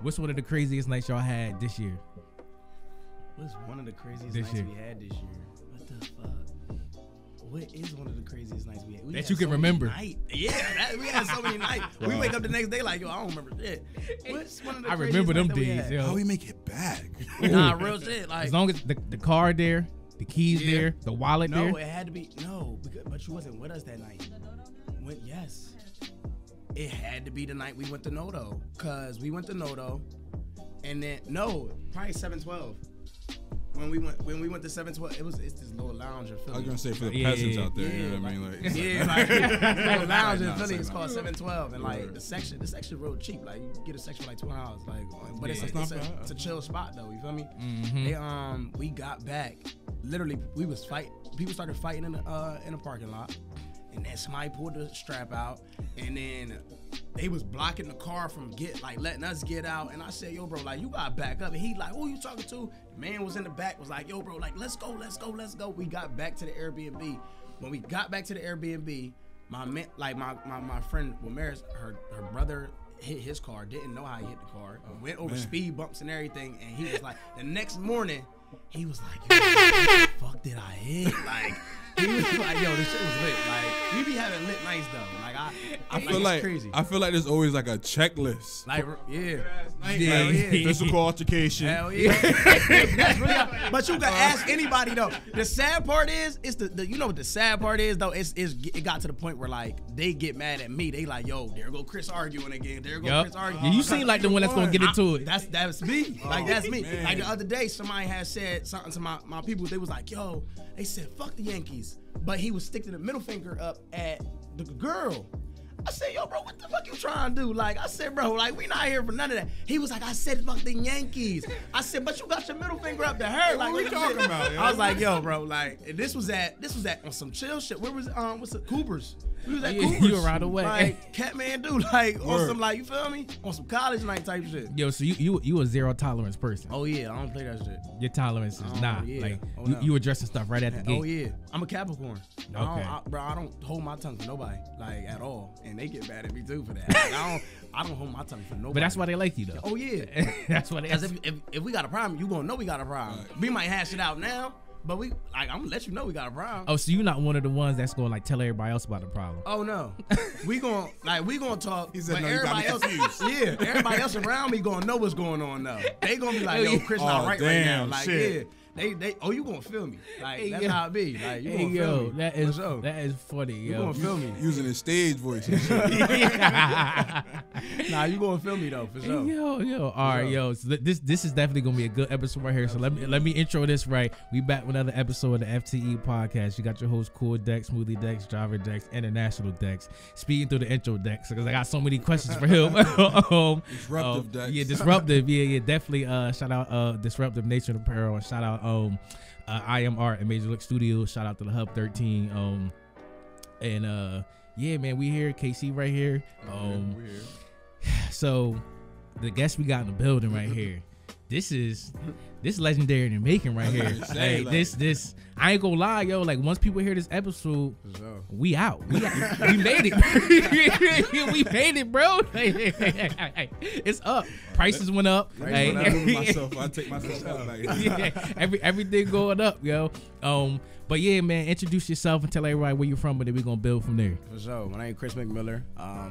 What's one of the craziest nights y'all had this year? What's one of the craziest nights we had this year? What the fuck? What is one of the craziest nights we had? That you can remember. Yeah, we had so many nights. We wake up the next day like, yo, I don't remember shit. What's one of the I remember them days. How we make it back? Nah, real shit. Like, as long as the car there, the keys there, the wallet there. No, it had to be but you wasn't with us that night. Yes, it had to be the night we went to Nodo, cause we went to Nodo, and then probably 712. When we went to 712, it's this little lounge in Philly. I was gonna say for the peasants out there, you know what I mean? Like, little lounge in Philly. It's called 712, and like the section real cheap. Like you get a section for like $200. Like, but it's a chill spot though. You feel me? Mm-hmm. We got back. Literally, we was fighting. People started fighting in the parking lot, and then somebody pulled the strap out, and then they was blocking the car from letting us get out. And I said, yo, bro, like, you gotta back up. And he like, who you talking to? The man was in the back, was like, yo, bro, like, let's go. We got back to the Airbnb. When we got back to the Airbnb, my friend Womaris, her brother hit his car, didn't know how he hit the car, went over speed bumps and everything. And he was like, the next morning, he was like, yo, what the fuck did I hit? Like, he was like, yo, this shit was lit. Like, we be having lit nights though. Like, I feel like crazy. I feel like there's always like a checklist. Like, yeah. Physical altercation. Hell yeah. That's really but you can ask anybody though. The sad part is, it's the you know what the sad part is though? It got to the point where like they get mad at me. They like, yo, there go Chris arguing again. There go Chris arguing. Yeah, you seem like the one that's gonna get into it. That's me. Like that's me. Man. Like the other day, somebody had said something to my people. They was like, yo, they said fuck the Yankees, but he was sticking the middle finger up at the girl. I said, yo, bro, what the fuck you trying to do? Like, I said, bro, like, we not here for none of that. He was like, I said, fuck the Yankees. I said, but you got your middle finger up to her. Like, what we talking about? I was like, yo, bro, like, this was at on some chill shit. Where was what's it? Cooper's. We was at Cooper's. You around the way. Like, Catman dude, like, on some, like, you feel me? On some college night type shit. Yo, so you a zero tolerance person. Oh, yeah, I don't play that shit. Your tolerance is not. Yeah. Like, no. you addressing stuff right at the gate. Oh, yeah. I'm a Capricorn. Okay. I don't hold my tongue for nobody, like, at all. And they get mad at me, too, for that. Like, I don't hold my tongue for nobody. But that's why they like you, though. Oh, yeah. That's why they Because if we got a problem, you gonna know we got a problem. We might hash it out now, but I'm gonna let you know we got a problem. Oh, so you're not one of the ones that's gonna like tell everybody else about the problem. Oh no, we gonna talk. He said, but no, everybody else, everybody else around me gonna know what's going on now. They gonna be like, yo, Chris not right now. Like, shit. They you gonna feel me. Like, that's how it be. Like, you gonna feel me. That is funny, yo. You gonna feel me. Using his stage voice and shit. Nah, you gonna feel me though, for sure. Yo. All right, yo. So this is definitely gonna be a good episode right here. So let me intro this right. We back with another episode of the FTE podcast. You got your host, Cool Dex, Smoothie Dex, Driver Dex, International Dex. Speeding through the intro Dex because I got so many questions for him. Disruptive Dex. Yeah, disruptive. Yeah, definitely. Shout out Disruptive Nation Apparel, and shout out I Am Art and Major Look Studios. Shout out to the Hub 13. And yeah, man, we here. KC right here. We're here. So the guest we got in the building right here. This legendary in the making right here. Hey, this I ain't gonna lie, yo. Like once people hear this episode, we out. We made it. We made it, bro. It's up. Prices went up. I take myself out. Like, yeah, everything going up, yo. But yeah, man, introduce yourself and tell everybody where you're from, and then we're gonna build from there. For sure. My name is Chris McMiller.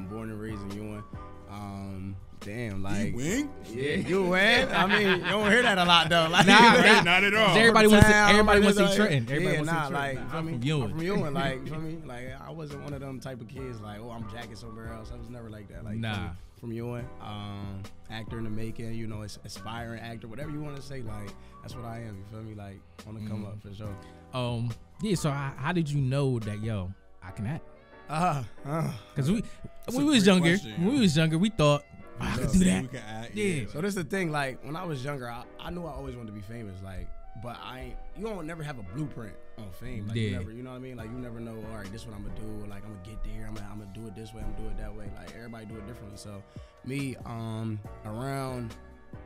Born and raised in Ewing. Damn, like, yeah, you win. I mean, you don't hear that a lot though. Like, not at all. Everybody wants to see Trenton. Everybody wants to see like, I'm from Ewing. Like, you feel me? Like, I wasn't one of them type of kids. Like, oh, I'm jacking somewhere else. I was never like that. Like, nah. From Ewing, actor in the making. You know, aspiring actor, whatever you want to say. Like, that's what I am. You feel me? Like, on the come up for sure. Yeah. So how did you know that, yo, I can act? Because when we was younger, we thought, I could do that. Yeah. So this is the thing. Like when I was younger, I knew I always wanted to be famous. Like, but you don't never have a blueprint on fame. Like you never, you know what I mean? Like you never know. All right, this is what I'm gonna do. Like I'm gonna get there. I'm gonna do it this way. I'm gonna do it that way. Like everybody do it differently. So me, around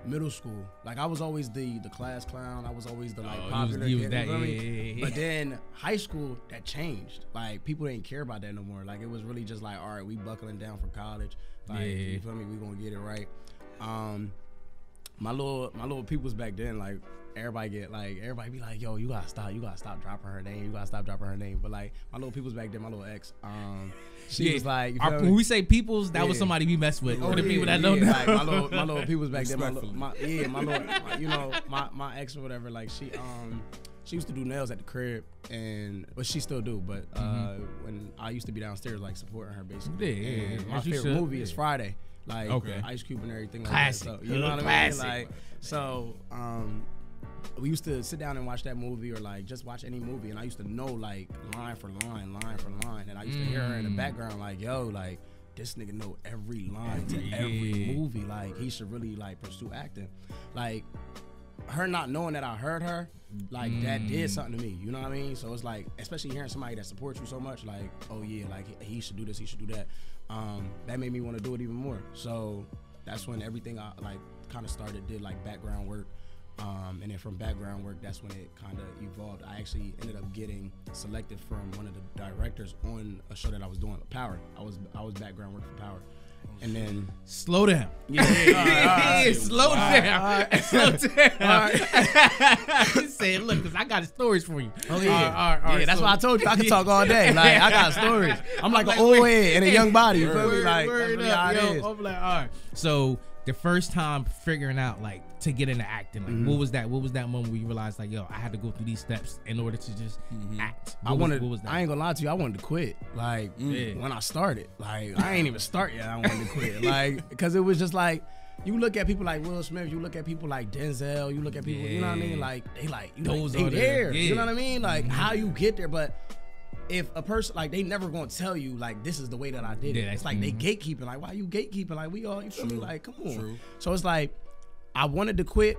middle school, like I was always the class clown. I was always the like popular kid. Yeah. But then high school, that changed. Like people didn't care about that no more. Like it was really just like, all right, we buckling down for college. Like you feel me? We gonna get it right. my little peoples back then, like everybody be like, yo, you gotta stop dropping her name. But like my little peoples back then, my little ex, she was like, when we say peoples, that was somebody we mess with. For the people that don't know, like my little peoples back then, my ex or whatever, like she used to do nails at the crib, but she still do. But when I used to be downstairs, like supporting her basically. My favorite movie is Friday, like Ice Cube and everything. Classic. Like that. So, you know what I mean? Like so, we used to sit down and watch that movie, or like just watch any movie, and I used to know like line for line, and I used to hear her in the background like, yo, like this nigga know every line to every movie. Like he should really like pursue acting. Like her not knowing that I heard her, like that did something to me. You know what I mean? So it's like, especially hearing somebody that supports you so much, like, oh yeah, like he should do this, he should do that. That made me want to do it even more. So that's when everything I like kind of started, did like background work. And then from background work, that's when it kind of evolved. I actually ended up getting selected from one of the directors on a show that I was doing, Power. I was background work for Power. And then slow down. Yeah, slow down. Slow down. He said, "Look, cause I got stories for you." Oh yeah, all right. That's why I told you I could talk all day. Like I got stories. I'm like an old head in a young body. You feel me? Like that's really how it is. I'm like, all right. So the first time figuring out like to get into acting, like what was that moment where you realized like, yo, I had to go through these steps in order to just act? What was that? I ain't gonna lie to you, I wanted to quit. Like when I started, like I ain't even start yet. I wanted to quit, like because it was just like, you look at people like Will Smith, you look at people like Denzel, you look at people, you know what I mean? Like they like, you know, they there. Yeah. You know what I mean? Like how you get there, but if a person, like, they never gonna tell you like this is the way that I did it. It's like they gatekeeping. Like, why you gatekeeping? Like we all, you feel me? Like, come on. True. So it's like I wanted to quit,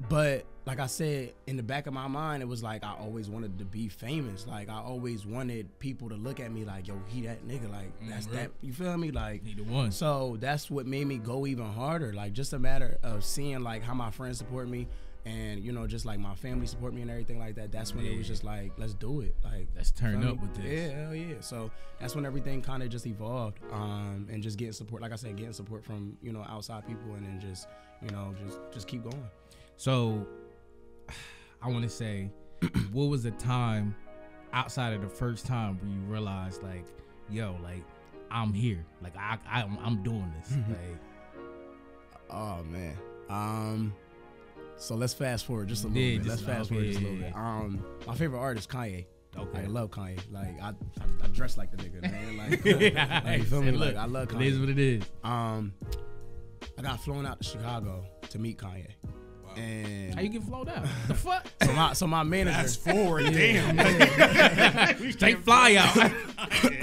but like I said, in the back of my mind, it was like I always wanted to be famous. Like I always wanted people to look at me like, yo, he that nigga. Like that's that. You feel me? Like he the one. So that's what made me go even harder. Like just a matter of seeing like how my friends support me. And you know, just like my family support me and everything like that. That's when it was just like, let's do it. Like let's turn up with this. Yeah, hell yeah. So that's when everything kind of just evolved. And just getting support, like I said, getting support from, you know, outside people, and then just, you know, just keep going. So I want to say, what was the time outside of the first time where you realized like, yo, like I'm here, like I'm doing this. Like, oh man. So let's fast forward just a little bit. Let's fast forward just a little bit. My favorite artist, Kanye. Okay. I love Kanye. Like I dress like the nigga, man. Like, like you feel me? Like I love Kanye. It is what it is. I got flown out to Chicago to meet Kanye. And how you get flown out? The fuck? So my manager. Fast forward, damn. Take fly out.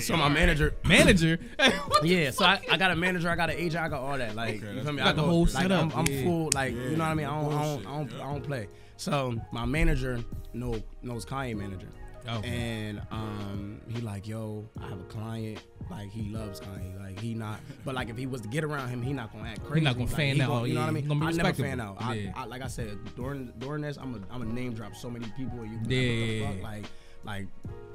So my manager. Yeah. So I got a manager. I got an agent. I got all that. Like you feel me? I got the whole setup. I'm full. Like you know what I mean? I don't play. So my manager knows Kanye manager. Okay. And he like, yo, I have a client, like he loves Kanye, like he not, but like if he was to get around him, he not gonna act crazy. He not gonna fan out. You know what I mean? I never fan out. Yeah. I like I said, during this, I'm a name drop so many people, and you be like, what the fuck? Like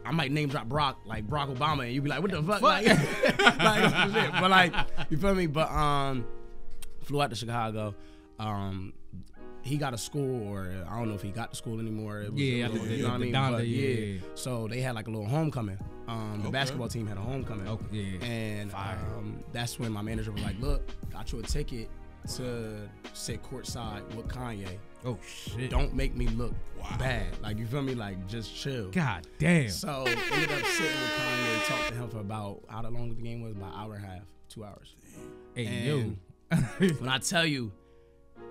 I might name drop Barack Obama, and you be like, what the fuck? Like, shit. But like, you feel me? But flew out to Chicago. He got a school, or I don't know if he got the school anymore. It was you know what I mean? But yeah. So they had like a little homecoming. The basketball team had a homecoming. And that's when my manager was like, look, got you a ticket to sit courtside with Kanye. Oh shit. Don't make me look bad. Like you feel me? Like just chill. God damn. So ended up sitting with Kanye, talked to him for about how long the game was, about an hour and a half, 2 hours. Hey and when I tell you,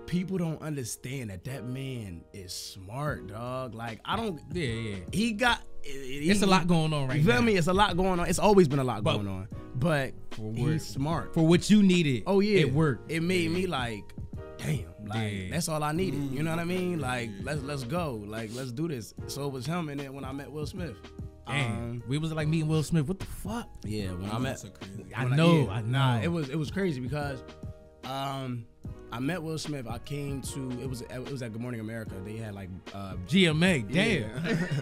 people don't understand that man is smart, dog. Like I don't. Yeah. He got. It's a lot going on right now. You feel me? It's a lot going on. It's always been a lot going on. But he's smart. For what you needed. Oh yeah, it worked. It made me like, damn. Like that's all I needed. You know what I mean? Like let's go. Like let's do this. So it was him, and then when I met Will Smith. Damn. We was like meeting Will Smith. What the fuck? Yeah, when I met. I know. Nah, it was crazy because I met Will Smith. I came to it was at Good Morning America. They had like GMA. Damn. Yeah.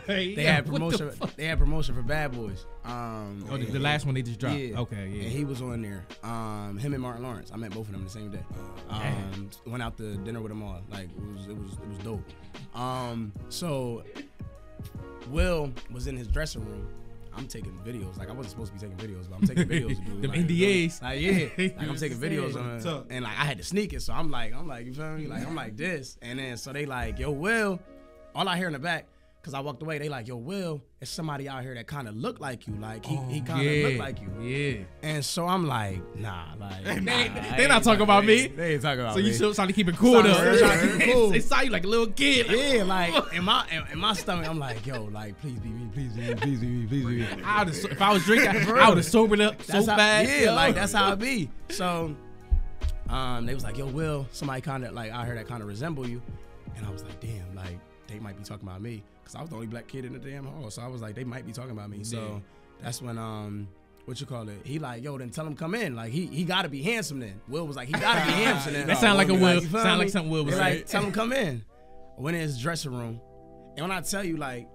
They had promotion. They had promotion for Bad Boys. The last one they just dropped. Yeah. Okay, yeah. And he was on there. Him and Martin Lawrence. I met both of them the same day. Went out to dinner with them all. Like it was dope. So Will was in his dressing room. I'm taking videos. Like I wasn't supposed to be taking videos, but I'm taking videos. Dude. Them like, NDAs. Like yeah, like I'm taking videos on, and like I had to sneak it. So I'm like, you feel me? Like I'm like this, and then so they like, yo, Will. All I hear in the back, cause I walked away. They like, yo, Will, it's somebody out here that kind of look like you. Like he kind of look like you. Yeah. And so I'm like, nah, like they not talking about me. They ain't talking about me. me. So you trying to keep it cool though. Trying to keep it cool. They saw you like a little kid. Yeah, like in my stomach, I'm like, yo, like please be me, please be me, please be me, please be me. If I was drinking, I would have sobered up so fast. Yeah, like that's how it be. So they was like, yo, Will, somebody kind of like out here that kind of resemble you, and I was like, damn, like they might be talking about me, cause I was the only black kid in the damn hall. So I was like, they might be talking about me. So that's when what you call it? He like, yo, then tell him come in. Like he gotta be handsome then. Will was like, he gotta be handsome then. That sound like a Will. Sound like something Will was like. Tell him come in. I went in his dressing room, and when I tell you, like,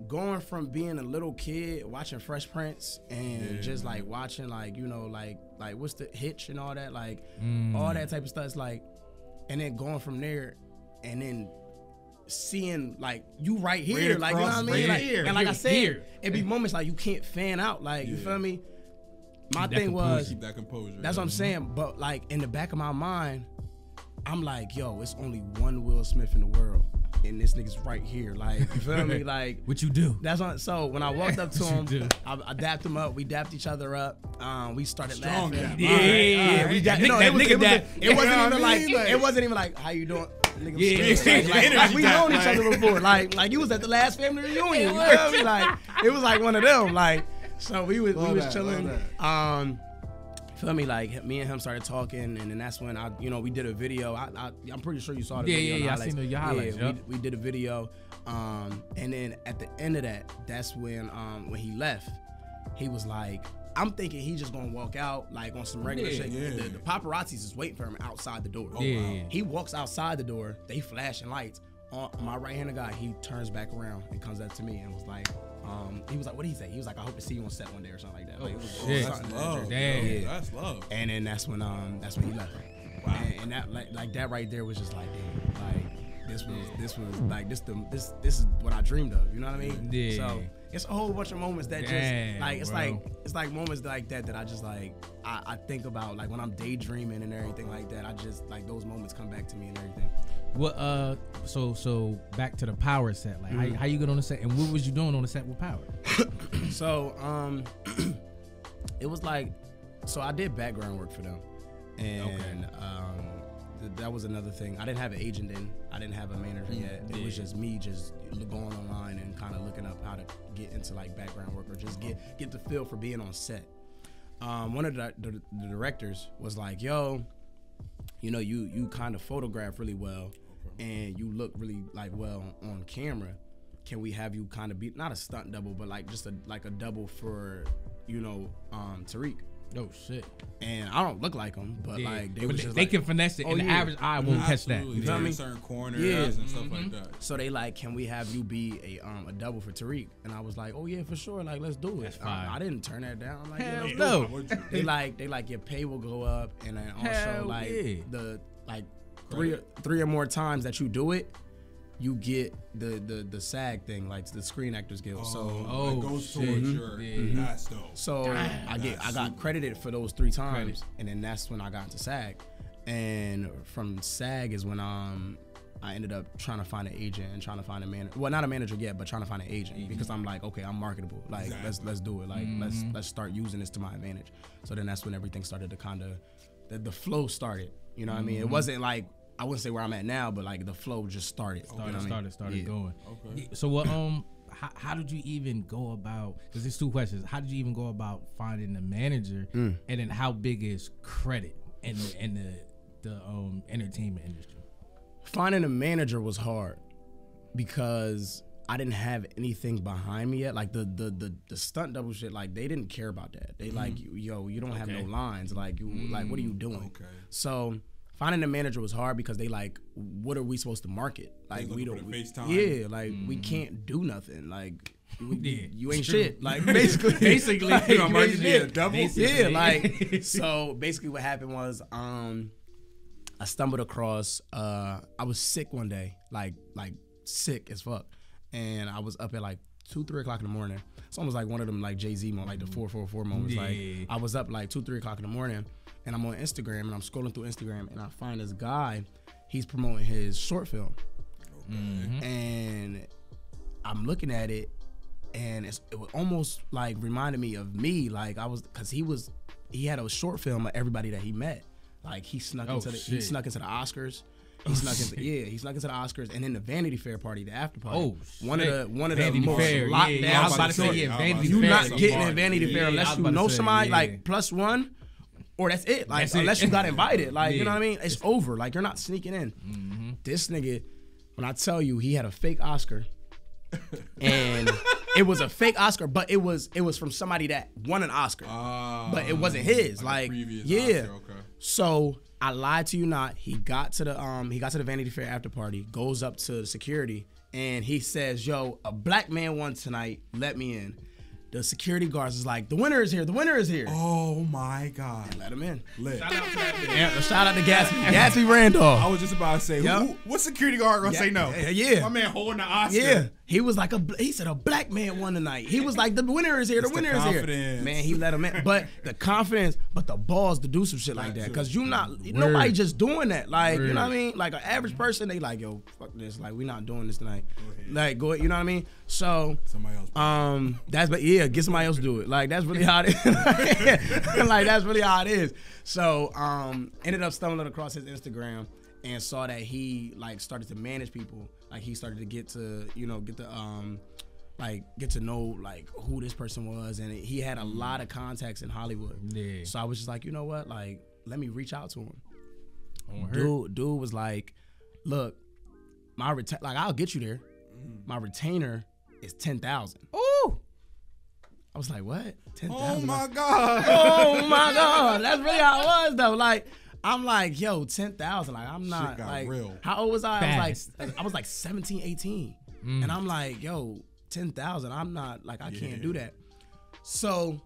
going from being a little kid watching Fresh Prince and just like watching like, you know, like what's the Hitch and all that, like all that type of stuff. It's like, and then going from there and then seeing like you right here, right like you know what I mean, right like, here. And like I said, it be moments like you can't fan out, like you feel me. My thing was keep that composure. That's what I'm saying, but like in the back of my mind, I'm like, yo, it's only one Will Smith in the world, and this nigga's right here, like you feel me, like what you do. That's what. So when I walked up to him, I dapped him up. We dapped each other up. We started laughing. Yeah. We dapped. It wasn't even like how you doing. Like we known each other before. Like you was at the last family reunion. You feel me? Like it was like one of them. Like so we was chilling. Feel me? Like me and him started talking, and then that's when we did a video. I'm pretty sure you saw the video. Yeah, I seen your highlights. Yeah, we did a video. And then at the end of that, that's when he left, he was like, I'm thinking he just gonna walk out like on some regular shit. The paparazzis is waiting for him outside the door. He walks outside the door. They flashing lights. On my right-handed guy, he turns back around and comes up to me and was like, he was like, what did he say? He was like, I hope to see you on set one day or something like that. Like, that's love. Damn. Yeah. That's love. And then that's when he left. Wow. And that like that right there was just like, damn, like this was like this is what I dreamed of. You know what I mean? Yeah. So it's a whole bunch of moments that just like it's like moments like that I just like I think about, like when I'm daydreaming and everything like that. I just like those moments come back to me and everything. What so back to the Power set. Like how you get on the set, and what was you doing on the set with Power? So it was like, so I did background work for them, and that was another thing. I didn't have an agent then. I didn't have a manager yet. It was just me just going online and kind of looking up how to get into like background work or just get the feel for being on set. One of the directors was like, yo, you know, you kind of photograph really well and you look really like well on camera. Can we have you kind of be not a stunt double, but like just a double for, you know, Tariq? Oh shit! And I don't look like him, but like they can finesse it, and the average eye won't catch that. You feel me? Certain corners and stuff like that. So they like, can we have you be a double for Tariq? And I was like, oh yeah, for sure. Like, let's do it. I didn't turn that down. I'm like, yeah, let's do it. They like your pay will go up, and then also the three or more times that you do it, you get the SAG thing, like the Screen Actors Guild. It goes towards your that's dope. So I got credited for those 3 times, and then that's when I got into SAG. And from SAG is when I ended up trying to find an agent and trying to find a manager. Well, not a manager yet, but trying to find an agent because I'm like, okay, I'm marketable. Like let's do it. Like let's start using this to my advantage. So then that's when everything started to kind of the flow started. You know what I mean? It wasn't like, I wouldn't say where I'm at now, but like the flow just started. Started going. Okay. So what? How did you even go about? Because there's 2 questions. How did you even go about finding the manager, and then how big is credit in the entertainment industry? Finding a manager was hard because I didn't have anything behind me yet. Like the stunt double shit, like they didn't care about that. They like, yo, you don't have no lines. Like like what are you doing? Okay. So finding a manager was hard because they like, what are we supposed to market? Like we don't. Yeah, like we can't do nothing. Like. You ain't shit. Like basically, like, you ain't shit. Yeah, like so. Basically, what happened was, I stumbled across. I was sick one day, like sick as fuck, and I was up at like 2-3 o'clock in the morning. It's almost like one of them like Jay-Z moments, like the 444 moments. Yeah. Like I was up like 2-3 o'clock in the morning, and I'm on Instagram, and I'm scrolling through Instagram, and I find this guy. He's promoting his short film, and I'm looking at it. And it was almost like reminded me of me, like I was, cause he had a short film of everybody that he met. Like he snuck into the Oscars. He snuck into the Oscars, and then the Vanity Fair party, the after party. One of the most locked down. I was about to say Vanity Fair. You're not getting in Vanity Fair unless you know somebody like +1, or that's it. Like unless you got invited, like you know what I mean. It's over. Like you're not sneaking in. This nigga, when I tell you, he had a fake Oscar. And it was a fake Oscar, but it was from somebody that won an Oscar, but it wasn't his. Like yeah. Oscar, okay. So I lied to you not. He got to the Vanity Fair after party. Goes up to the security and he says, "Yo, a black man won tonight. Let me in." The security guards is like, "The winner is here. The winner is here." Oh my God! And let him in. Lit. Shout out to Gatsby Randolph. I was just about to say, what security guard gonna say no? Yeah, my man holding the Oscar. Yeah, he was like he said a black man won tonight. He was like, "The winner is here. The winner is here." Man, he let him in. But the confidence, but the balls to do some shit like that, because nobody just doing that. Like you know what I mean? Like an average person, they like, "Yo, fuck this. Like we not doing this tonight." Like go, you know what I mean? So somebody else. Get somebody else to do it. Like that's really how it is. Like that's really how it is. So ended up stumbling across his Instagram and saw that he like started to manage people. Like he started to get to know like who this person was, and he had a lot of contacts in Hollywood. Yeah. So I was just like, you know what? Like let me reach out to him. Dude was like, look, I'll get you there. My retainer is $10,000. Ooh. I was like, what? 10,000? Oh my God. Oh my God. That's really how it was though. Like, I'm like, yo, 10,000. Like, I'm not shit got like real. How old was I? I was like 17, 18. And I'm like, yo, 10,000. I'm not like I can't do that. So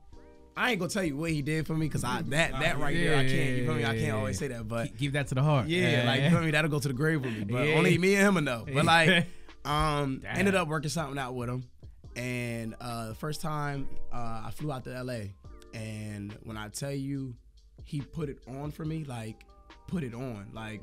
I ain't gonna tell you what he did for me, because that right there, I can't. You feel me? I can't always say that, but keep that to the heart. Yeah, like you feel me? That'll go to the grave with me. But only me and him will know. But like, ended up working something out with him. And the first time I flew out to LA, and when I tell you he put it on for me, like put it on, like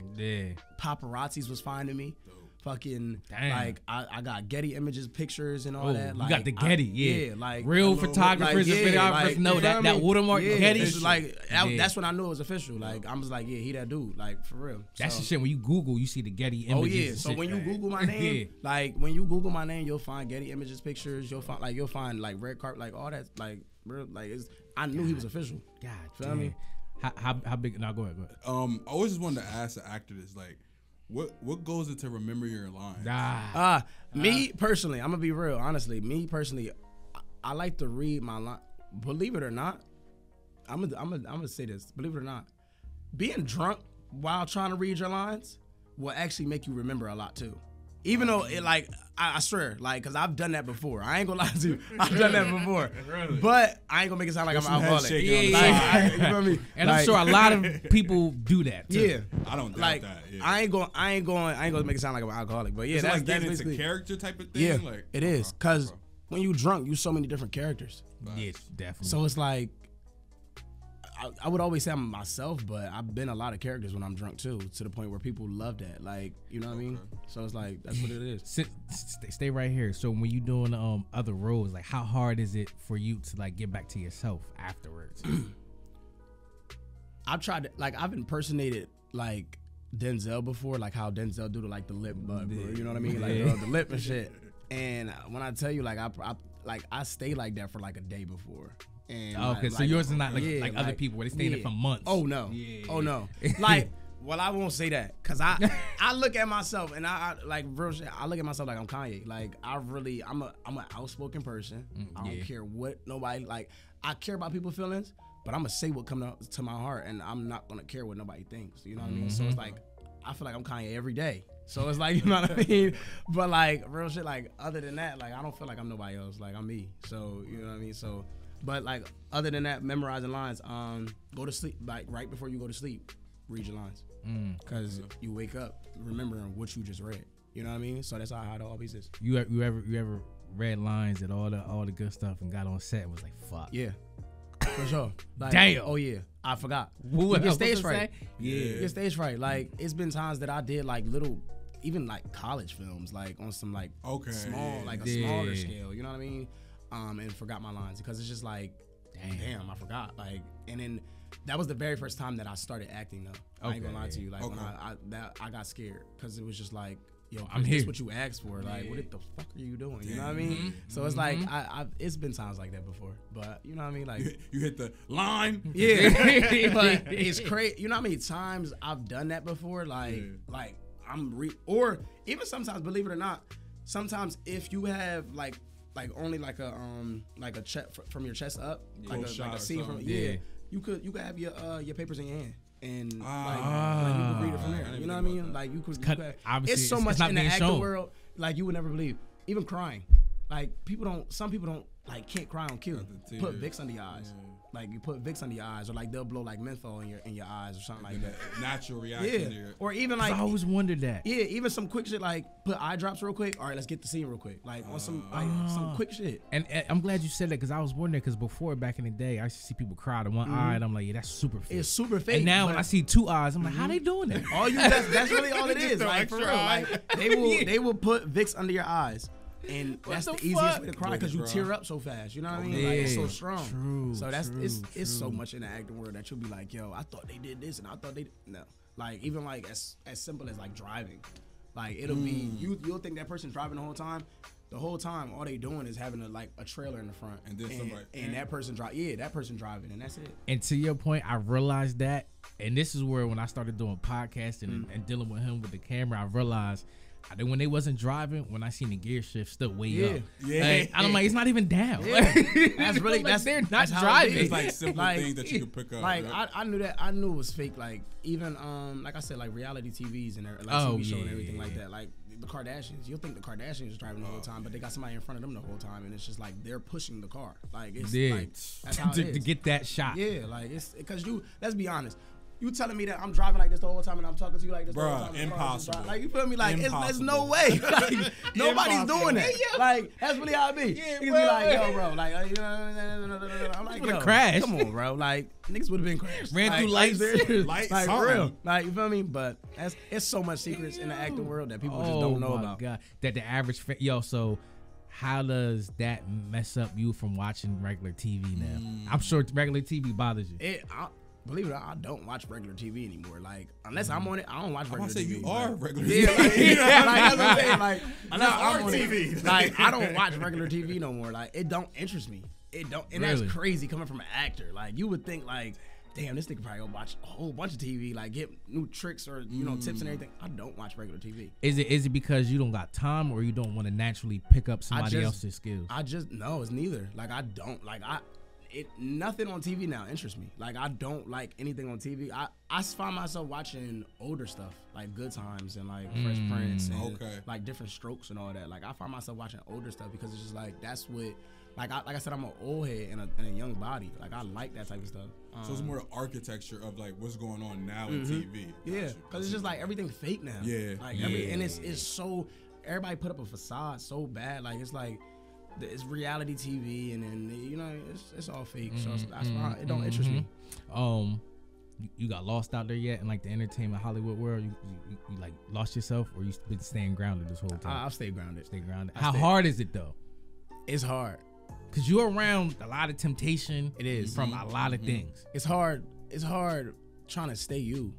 paparazzis was finding me. Fucking like I got Getty Images pictures and all that. Like, you got the Getty, like real photographers and videographers know that watermark Getty. It's like that's when I knew it was official. Like I was like, yeah, he that dude, like for real. That's the shit. When you Google, you see the Getty Images. Oh yeah. So when you Google my name, like when you Google my name, you'll find Getty Images pictures. You'll find like red carpet, like all that, like real, like I knew he was official. God, feel me? How big? No, go ahead. I always just wanted to ask the actor this, like, what goes into remember your lines? Me personally, I'm gonna be real. Honestly, me personally, I like to read my line. Believe it or not, I'm gonna say this. Believe it or not, being drunk while trying to read your lines will actually make you remember a lot too. Even though it, like, I swear, like, cause I've done that before. I ain't gonna lie to you, I've done that before. Really? But I ain't gonna make it sound like I'm alcoholic. You know what I mean? And I'm sure a lot of people do that too. Yeah, I don't doubt like, that. Yeah. I ain't gonna make it sound like I'm alcoholic. But yeah, that's like getting basically into character type of thing. Yeah, like, it is, cause when you drunk, you so many different characters. Yes, definitely. So it's like, I would always say I'm myself, but I've been a lot of characters when I'm drunk too, to the point where people love that. Like, you know what I mean? So it's like, that's what it is. Stay right here. So when you doing other roles, like how hard is it for you to like get back to yourself afterwards? I've tried to, like, I've impersonated like Denzel before, like how Denzel do the lip bug, you know what I mean? Like the lip and shit. And when I tell you, like I stay like that for like a day before. And okay, so yours is not like other people where they stay there for months. Oh no, oh no. Like Well, I won't say that because I look at myself and I like real shit. I look at myself like I'm Kanye. Like I'm an outspoken person. I don't care what nobody like. I care about people's feelings, but I'm gonna say what comes to my heart, and I'm not gonna care what nobody thinks. You know what I mean? So it's like I feel like I'm Kanye every day. So it's like, you know what I mean? But like real shit. Like other than that, like I don't feel like I'm nobody else. Like I'm me. So you know what I mean? So. But like other than that, memorizing lines, go to sleep, like right before you go to sleep, read your lines. Cause you wake up remembering what you just read. You know what I mean? So that's how it always is. You ever read lines and all the good stuff and got on set and was like, fuck. Yeah. For sure. Like, damn. Oh yeah. I forgot. What you get stage fright. Yeah. You get stage fright. Like it's been times that I did like little, even like college films, like on some like small, like a smaller scale. You know what I mean? And forgot my lines because it's just like, damn, I forgot. Like, and then that was the very first time that I started acting though. I ain't gonna lie to you. Like when I got scared because it was just like, yo, I'm here. That's what you asked for. Like, what the fuck are you doing? You know what I mean? So it's like, it's been times like that before. But you know what I mean? Like you hit the line. Yeah. But it's crazy. You know how many times I've done that before? Like or even sometimes, believe it or not, sometimes if you have like only like a check from your chest up, like a scene from you could have your papers in your hand and like you could read it from there. You know what I mean? Like you could it's so much in the acting world, like you would never believe. Even crying, like some people don't like can't cry on cue. Put Vicks under your eyes. Like you put Vicks under your eyes, or like they'll blow like menthol in your eyes or something like that. Natural reaction. Yeah. Or even like I always wondered that. Yeah, even some quick shit like put eye drops real quick. All right, let's get the scene real quick. Like on some quick shit. And I'm glad you said that because I was wondering because before back in the day I used to see people cry to one eye and I'm like, yeah, that's super fake. It's super fake. And now when I see two eyes, I'm like, how they doing that? That's really all it is. Like for real, like they will put Vicks under your eyes. And that's the easiest way to cry because you tear up so fast. You know what I mean? Like it's so strong. True, so it's so much in the acting world that you'll be like, yo, I thought they did this and I thought they did. No. Like even like as simple as like driving. Like it'll be you'll think that person's driving the whole time. The whole time, all they doing is having a trailer in the front, and that person that person driving, and that's it. And to your point, I realized that, and this is where when I started doing podcasting and dealing with him with the camera, I realized. When they wasn't driving, when I seen the gear shift still way up, like, I'm like, it's not even down. Yeah. That's really they're not that's driving. It's like simple things that you can pick up. Like I knew that. I knew it was fake. Like even like I said, like reality TVs and like TV show and everything like that. Like the Kardashians, you'll think the Kardashians is driving the whole time, but they got somebody in front of them the whole time, and it's just like they're pushing the car. Like it's like that's how it is. To get that shot. Yeah, like it's because let's be honest. You telling me that I'm driving like this the whole time and I'm talking to you like this the whole time? Impossible. Like you feel me? Like there's no way. Like nobody's doing that. Like that's really how it be. Yeah, niggas be like, yo, bro, like I'm like, yo, crash. Come on, bro. Like niggas would have been crashed. Ran through lights. Like for real. Like you feel me? But it's so much secrets in the acting world that people just don't know about. God. That the average so how does that mess up you from watching regular TV now? I'm sure regular TV bothers you. Believe it or not, I don't watch regular TV anymore. Like, unless I'm on it, I don't watch regular TV. You are regular TV. Yeah, like that's what I'm saying. Like, unless I'm on TV. Like, I don't watch regular TV no more. Like, it don't interest me. It don't, and really? That's crazy coming from an actor. Like, you would think like, damn, this nigga probably go watch a whole bunch of TV, like get new tricks or tips and everything. I don't watch regular TV. Is it because you don't got time or you don't want to naturally pick up somebody else's skills? No, it's neither. Like I don't like nothing on TV now interests me. Like I don't like anything on TV. I find myself watching older stuff like Good Times and like Fresh Prince and like different strokes and all that. Like I find myself watching older stuff because it's just like that's what like I said, I'm an old head in a young body. Like I like that type of stuff. So it's more the architecture of like what's going on now in TV. Yeah, because it's just like everything fake now. Yeah, like and it's so everybody put up a facade so bad. Like it's like. It's reality TV, and then it's all fake. So that's why it don't interest me. You got lost out there yet in like the entertainment Hollywood world? You like lost yourself, or you been staying grounded this whole time? I've stayed grounded. How hard is it though? It's hard because you're around a lot of temptation. It is from a lot of things. It's hard. It's hard trying to stay you.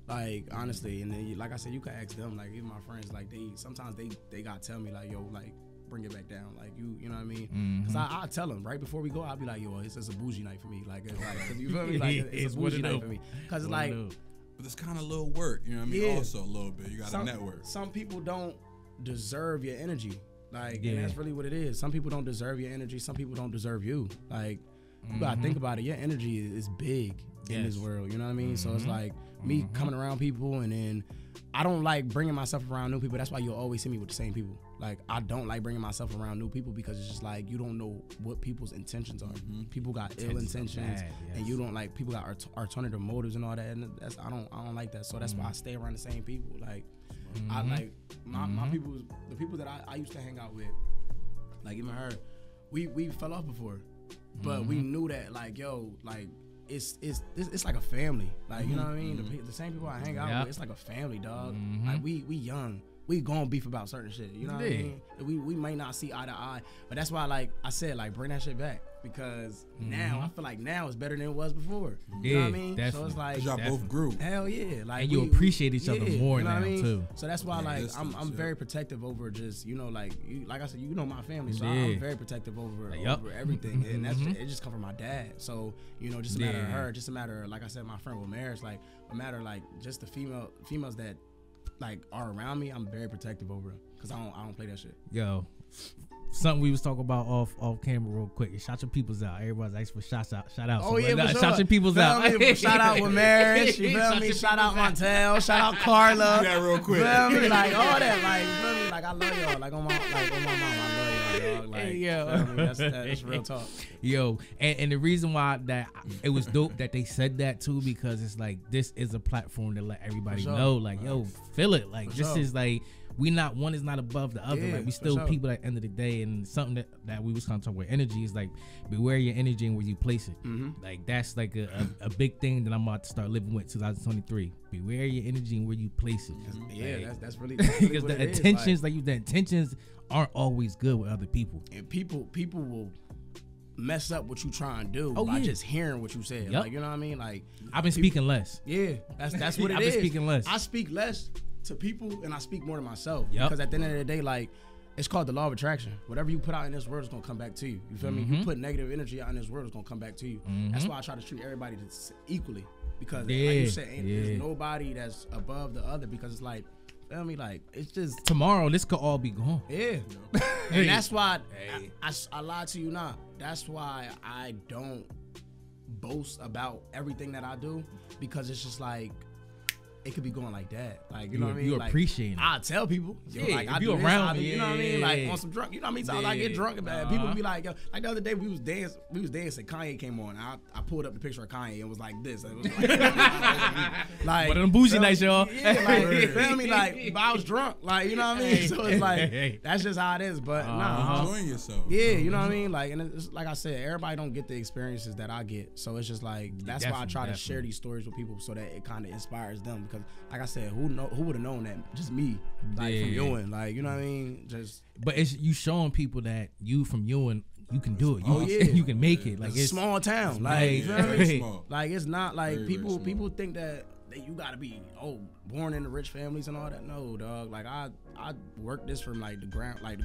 Like honestly, and then like I said, you can ask them. Like even my friends, like sometimes they gotta tell me like, yo, like. Bring it back down, like you know what I mean? Because I tell them right before we go, I'll be like, yo, it's a bougie night for me, like, cause you feel me? Like it's a bougie night for me, cause it's like but it's kind of little work. You know what I mean? Yeah. Also a little bit. You got to network. Some people don't deserve your energy. Like, and that's really what it is. Some people don't deserve your energy. Some people don't deserve you. Like, you gotta think about it. Your energy is big in this world. You know what I mean? So it's like me coming around people, and then I don't like bringing myself around new people. That's why you'll always see me with the same people. Like, I don't like bringing myself around new people because it's just like you don't know what people's intentions are. People got ill intentions, and you don't like people got alternative motives and all that. And that's I don't like that. So that's why I stay around the same people. Like, I like my people, the people that I used to hang out with, like even her, we fell off before. But we knew that, like, yo, like, it's like a family. Like, you know what I mean? The same people I hang out with, it's like a family, dog. Like, we young. We gonna beef about certain shit. You know what I mean? We might not see eye to eye. But that's why, like I said, like, bring that shit back. Because now, I feel like now it's better than it was before. You know what I mean? Definitely. So it's like, y'all both grew. Hell yeah. Like, and you appreciate each other more you know now, what I mean? too. So that's why, like, I'm very protective over just, you know, like I said, you know my family. So I'm very protective over everything. And that's it just come from my dad. So, you know, just a matter of her, just a matter of, like I said, my friend with marriage, like, a matter of, like, just the females that, like, are around me, I'm very protective over them. Because I don't play that shit. Yo, something we was talking about off camera real quick. Shout your peoples out. Everybody's asking for shout outs. Oh, yeah, for sure. Shout your peoples out. Shout out with marriage. You feel me? Shout out Montel. Shout out Carla. Do that real quick. Feel me? Like, all that. Like, you feel me? Like, I love y'all. Like, on my mom, I love y'all, dog. Like, hey, yo. Feel me? That's real talk. Yo, and the reason why that it was dope that they said that too, because it's like, this is a platform to let everybody know, like, yo, feel it. Like, this is like, one is not above the other. Like, we still people at the end of the day. And something that we was kind of talking about energy is like, beware your energy and where you place it. Like, that's like a big thing that I'm about to start living with 2023. Beware your energy and where you place it. Yeah, like, that's really because what the it intentions, is. like the intentions aren't always good with other people. And people will mess up what you trying to do by just hearing what you said. Like, you know what I mean? Like, I've been speaking less. Yeah, that's what it is. I've been speaking less. I speak less to people and I speak more to myself. Because at the end of the day, like, it's called the law of attraction. Whatever you put out in this world is gonna come back to you. You feel me? You put negative energy out in this world, it's gonna come back to you. That's why I try to treat everybody equally. Because like you said, there's nobody that's above the other, because it's like, feel me? Like, it's just tomorrow this could all be gone. Yeah. And that's why I lied to you now. That's why I don't boast about everything that I do, because it's just like, it could be going like that. Like, you know what I mean? You like, appreciate it. I tell people. Like, I you do around this, me. you know what I mean? Like, on some drunk, you know what I mean? Sometimes I get drunk and people be like, yo, like the other day we was dancing, Kanye came on. I pulled up the picture of Kanye and it was like this. It was like one of them bougie nights, y'all. Yeah, like, feel me? Like, but I was drunk. Like, you know what I mean? So it's like, that's just how it is. But nah. Enjoying yourself. Yeah, you know what I mean? Like, and it's like I said, everybody don't get the experiences that I get. So it's just like, that's why I try to share these stories with people so that it kind of inspires them. Because like I said, who would have known that? Just me, like, from Ewing, like, you know what I mean? Just, but it's you showing people that you from Ewing, you can do it. You can make it. Like, it's small town, like, you feel me? Like, it's not like very people think that you gotta be born into rich families and all that. No, dog. Like, I worked this from the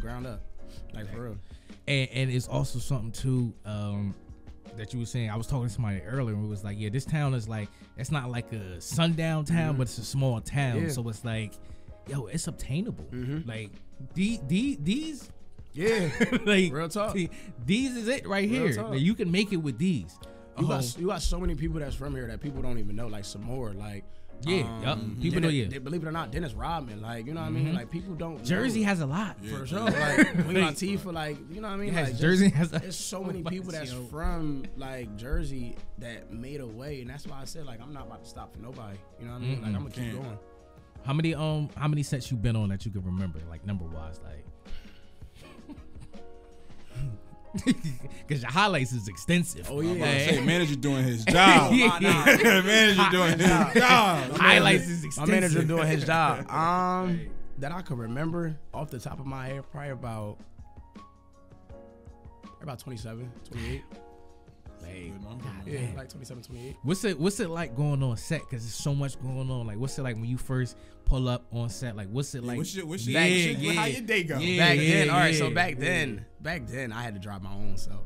ground up, like, for real. And it's also something too. That you were saying, I was talking to somebody earlier and it was like, yeah, this town is like, it's not like a sundown town, but it's a small town. So it's like, yo, it's obtainable. Like, these like, real talk. These is it right here. Like, you can make it with these. You got so many people that's from here that people don't even know, like Samore, like, people know. They, believe it or not, Dennis Rodman, like, you know what I mean? Like, people don't Jersey know. has a lot. For sure. Like, Queen Latifah, like, you know what I mean? Yes, like, Jersey has there's so many people that's from, like, Jersey that made a way, and that's why I said, like, I'm not about to stop for nobody. You know what I mean? Like, I'm gonna keep going. How many sets you been on that you can remember, like, number wise, like? Because your highlights is extensive. Oh yeah, say manager doing his job. Manager doing his job. Highlights is extensive. My manager doing his job. That I could remember off the top of my head, probably about 27, 28. Like 27, 28. What's it like going on set? Because there's so much going on. Like, what's it like when you first pull up on set? Like, what's it like? What's your how your day go? Back then, all right. So back then, I had to drive my own self.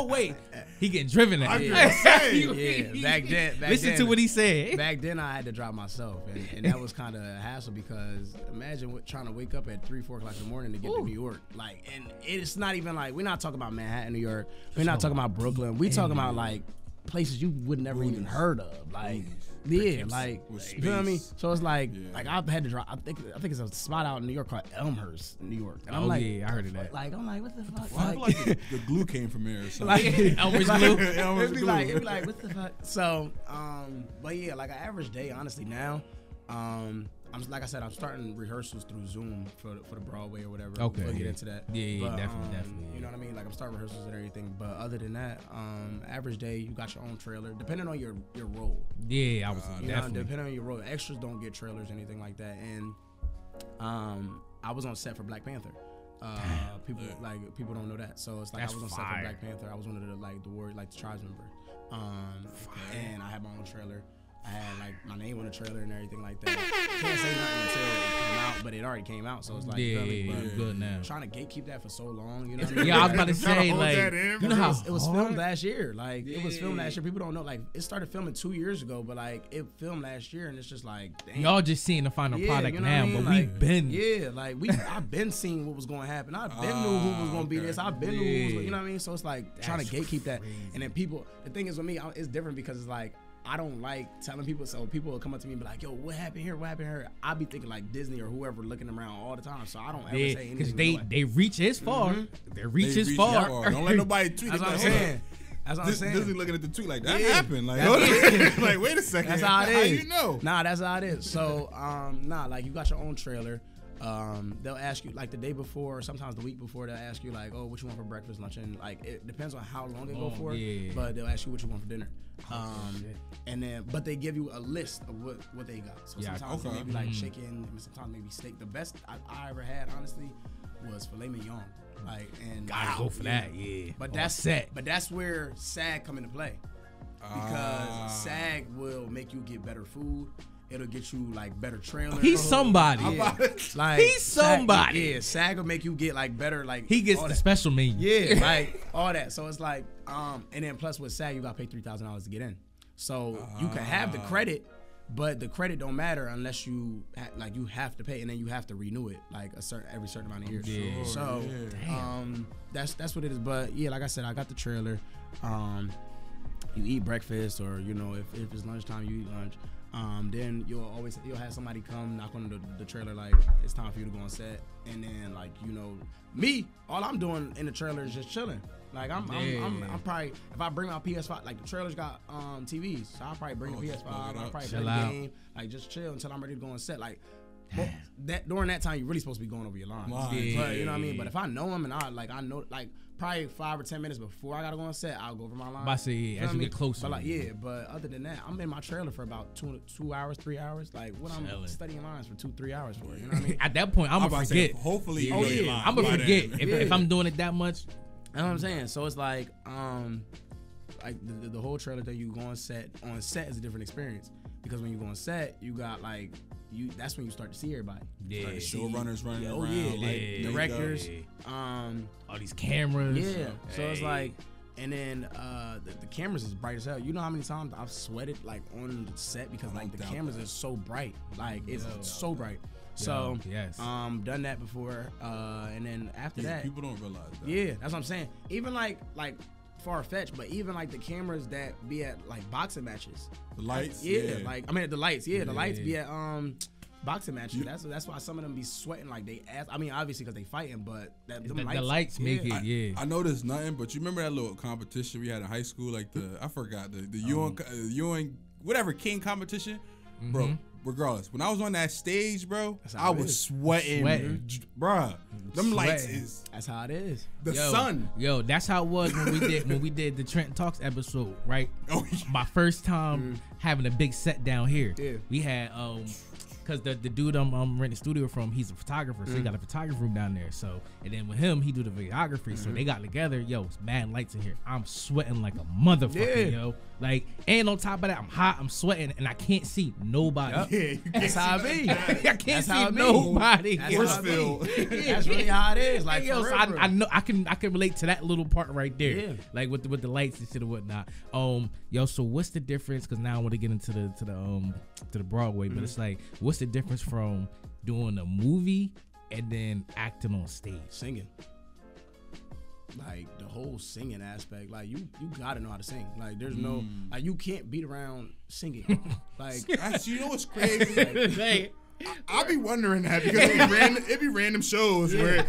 Wait, he getting driven at it. Yeah, back then. Listen to what he said. Back then, I had to drive myself, and that was kind of a hassle because imagine trying to wake up at 3-4 o'clock in the morning to get to New York. Like, and it's not even like we're not talking about Manhattan, New York. We're not talking about Brooklyn. We talking about like places you would never even heard of. Like, yeah, like, you know what I mean? So it's like I've had to drive. I think it's a spot out in New York called Elmhurst, New York. And I'm like, I heard of that. Like, I'm like, what the fuck? I feel like the glue came from there or something. Like, Elmer's glue. It'd be like, what the fuck? So, but yeah, like an average day, honestly, now, like I said, I'm starting rehearsals through Zoom for the Broadway or whatever. Okay, we'll get into that. Yeah, but, definitely. You know what I mean? Like I'm starting rehearsals and everything. But other than that, average day, you got your own trailer, depending on your role. Yeah, I was definitely. Depending on your role, extras don't get trailers, anything like that. And I was on set for Black Panther. People don't know that. So it's like I was on set for Black Panther. I was one of the tribes member. And I had my own trailer. I had like my name on the trailer and everything like that. Can't say nothing until it came out, but it already came out, so it's like good now. Trying to gatekeep that for so long, you know what I mean? Yeah, I was about to say like, you know how it was filmed last year. Like it was filmed last year. People don't know. Like it started filming 2 years ago, but like it filmed last year, and it's just like damn. Y'all just seeing the final product you know now, what I mean? but like, we've been I've been seeing what was going to happen. I've been knew who was going to be this. I've been knew who was, you know what I mean? So it's like trying to gatekeep that, and then people. The thing is with me, it's different because it's like. I don't like telling people, so people will come up to me and be like, yo, what happened here? What happened here? I be thinking like Disney or whoever looking around all the time, so I don't ever say anything. Because they reach as far. They reach as far. Don't let nobody tweet. That's what I'm saying. That's what I'm saying. Disney looking at the tweet like, that happened. Like, like, wait a second. That's how it is. How you know? Nah, that's how it is. So, like you got your own trailer. They'll ask you like the day before or sometimes the week before, they'll ask you like, oh, what you want for breakfast, lunch, and like it depends on how long they go for. But they'll ask you what you want for dinner. And then but they give you a list of what they got. So sometimes maybe like chicken, sometimes maybe steak. The best I ever had honestly was filet mignon. Like and gotta go for that, But that's set. But that's where SAG come into play. Because SAG will make you get better food. It'll get you like better trailers. He's somebody. Like he's somebody. SAG will make you get like better. Like he gets the special menu. Yeah, like all that. So it's like, and then plus with SAG, you gotta pay $3,000 to get in. So you can have the credit, but the credit don't matter unless you you have to pay, and then you have to renew it like every certain amount of years. Yeah. So that's what it is. But yeah, like I said, I got the trailer. You eat breakfast, or you know, if it's lunchtime, you eat lunch. Then you'll have somebody come knock on the trailer like it's time for you to go on set, and then like you know me, all I'm doing in the trailer is just chilling. Like I'm probably, if I bring my PS5, like the trailer's got TVs, so I'll probably bring the PS5, I'll probably play the game, like just chill until I'm ready to go on set. Like that during that time, you're really supposed to be going over your lines. But, you know what I mean? But if I know them and I know like probably 5 or 10 minutes before I gotta go on set, I'll go over my lines. I see as you get closer. But but other than that, I'm in my trailer for about 2 hours, 3 hours. Like what I'm studying lines for 2-3 hours for. You know what I mean? At that point, I'm gonna forget. Hopefully, I'm gonna forget if I'm doing it that much. You know what I'm saying? So it's like the whole trailer thing, you go on set is a different experience because when you go on set, you got like that's when you start to see everybody. Yeah, showrunners running around, like directors, all these cameras. Yeah, so it's like, and then the cameras is bright as hell. You know how many times I've sweated like on the set because like the cameras is so bright, like it's so bright. So done that before, and then after that, people don't realize that. Yeah, that's what I'm saying. Even like far-fetched, but even like the cameras that be at like boxing matches, the lights, the lights, the lights be at boxing matches. That's why some of them be sweating like they ass. I mean, obviously because they fighting, but the lights make it. I noticed nothing, but you remember that little competition we had in high school, like I forgot the UN whatever king competition, bro. Regardless, when I was on that stage, bro, I was sweating. Bruh. Them lights is. That's how it is. The sun. Yo, that's how it was when we did the Trenton Talks episode, right? My first time having a big set down here. Yeah. We had because the dude I'm renting the studio from, he's a photographer, so he got a photography room down there. So, and then with him, he do the videography. So they got together. Yo, it's mad lights in here. I'm sweating like a motherfucker, yo. Like, and on top of that, I'm hot, I'm sweating, and I can't see nobody. That's how it be. I can't see nobody. That's really how it is. Like, yo, so I know I can relate to that little part right there. Yeah. Like with the lights and shit and whatnot. Yo, so what's the difference? Because now I want to get into the Broadway, but it's like, what's the difference from doing a movie and then acting on stage? Singing. Like the whole singing aspect, like you gotta know how to sing. Like there's no, like you can't beat around singing. Like actually, you know what's crazy? I be wondering that because it be random shows where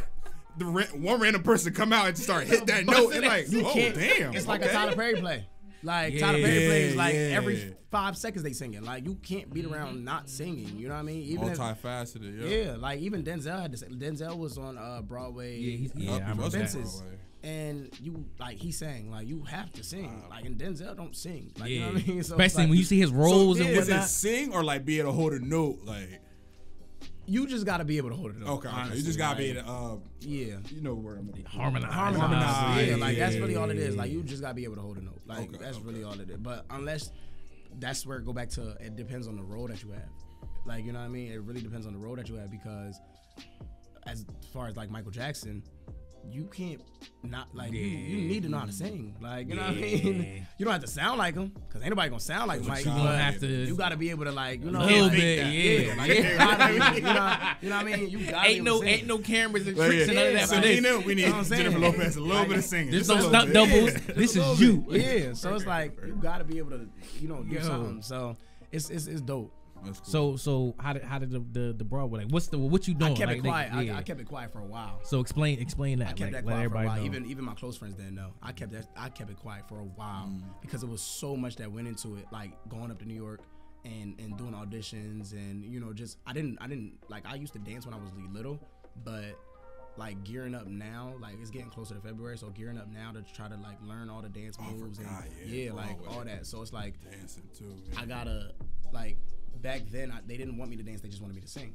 one random person come out and start hit that note and like, oh damn, it's like a Tyler Perry play. Like Tyler Perry plays like every 5 seconds they singing. Like you can't beat around not singing. You know what I mean? Even multifaceted. Yeah, like even Denzel had to say. Denzel was on Broadway. I'm Fences. And you like he sang, like you have to sing, like, and Denzel don't sing, like you know what I mean. So especially when you see his roles and whatnot. Is it sing or like be able to hold a note? Like you just got to be able to hold it up. Okay, honestly, you just got to be able to, you know where I'm going. Harmonize. Yeah, like that's really all it is. Like you just got to be able to hold a note. Like that's really all it is. But unless that's where it go back to, it depends on the role that you have. Like you know what I mean. It really depends on the role that you have because as far as like Michael Jackson, you can't not like you need to know how to sing. Like you know what I mean. You don't have to sound like him because ain't nobody gonna sound like Mike. You gotta be able to like you know a little bit, like, you know what I mean. You gotta ain't no cameras and tricks and none of that. So you know we need Jennifer Lopez a little bit of singing. There's no stunt doubles. This is you. Yeah. So it's like you gotta be able to do something. So it's dope. Cool. So how did the Broadway, like what you doing? I kept like, it quiet. I kept it quiet for a while. So explain that. I kept that let quiet for a while. know. Even my close friends didn't know. I kept it quiet for a while because it was so much that went into it. Like going up to New York and doing auditions and just I didn't like I used to dance when I was little, but like gearing up now, like it's getting closer to February, so gearing up now to try to like learn all the dance moves and like all that. So it's like dancing too. I gotta like. Back then, they didn't want me to dance; they just wanted me to sing.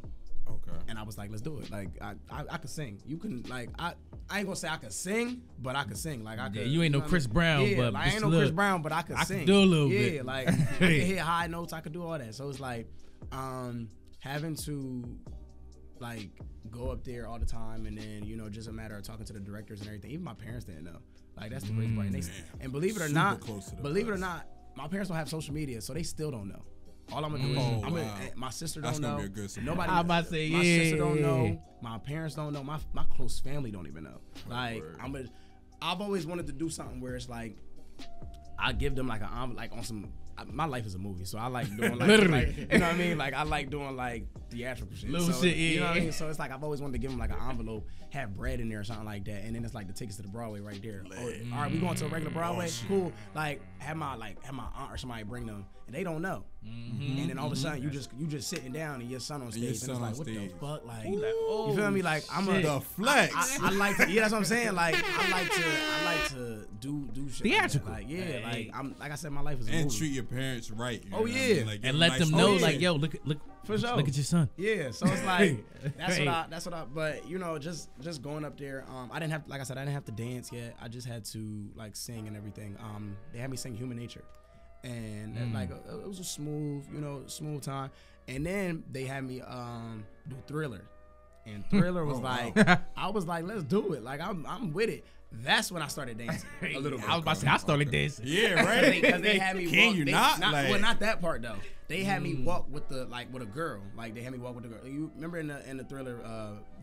Okay. And I was like, "Let's do it!" Like, I could sing. You can like, I ain't gonna say I could sing, but I could sing. Like, I could. Yeah, you ain't no Chris Brown, but like, I ain't no Chris Brown, but I could sing. I could do a little bit. Yeah, like I could hit high notes. I could do all that. So it's like, having to like go up there all the time, and then just a matter of talking to the directors and everything. Even my parents didn't know. Like that's the crazy part. And believe it or not, my parents don't have social media, so they still don't know. All I'm gonna do is my sister don't know. Be a good Nobody. I'm about to say my sister don't know. My parents don't know. My close family don't even know. Like I've always wanted to do something where it's like I give them like on some. My life is a movie, so I like doing like, literally. you know what I mean? Like I like doing like theatrical shit. Little shit, yeah. You know what I mean? So it's like I've always wanted to give them like an envelope, have bread in there or something like that, and then it's like the tickets to the Broadway right there. All right, we going to a regular Broadway? Cool. Like have my aunt or somebody bring them, and they don't know. And then all of a sudden you just sitting down and your son on stage, and it's like what the fuck? Like you feel me? Like I'm the flex. I like to, that's what I'm saying. Like I like to do shit. Theatrical. Like I said, my life is a movie. And treat your parents right. Like, and let them know, like, yo, look for sure. Look at your son. Yeah, so it's like that's what I. But just going up there, I didn't have, like I said, I didn't have to dance yet. I just had to like sing and everything. They had me sing Human Nature, and like it was a smooth time. And then they had me do Thriller, and Thriller was I was like, let's do it. Like I'm with it. That's when I started dancing a little bit. I was about to say I started dancing. Yeah, right. Because they had me walk. Well, not that part though. They had me walk with with a girl. Like they had me walk with the girl. You remember in the Thriller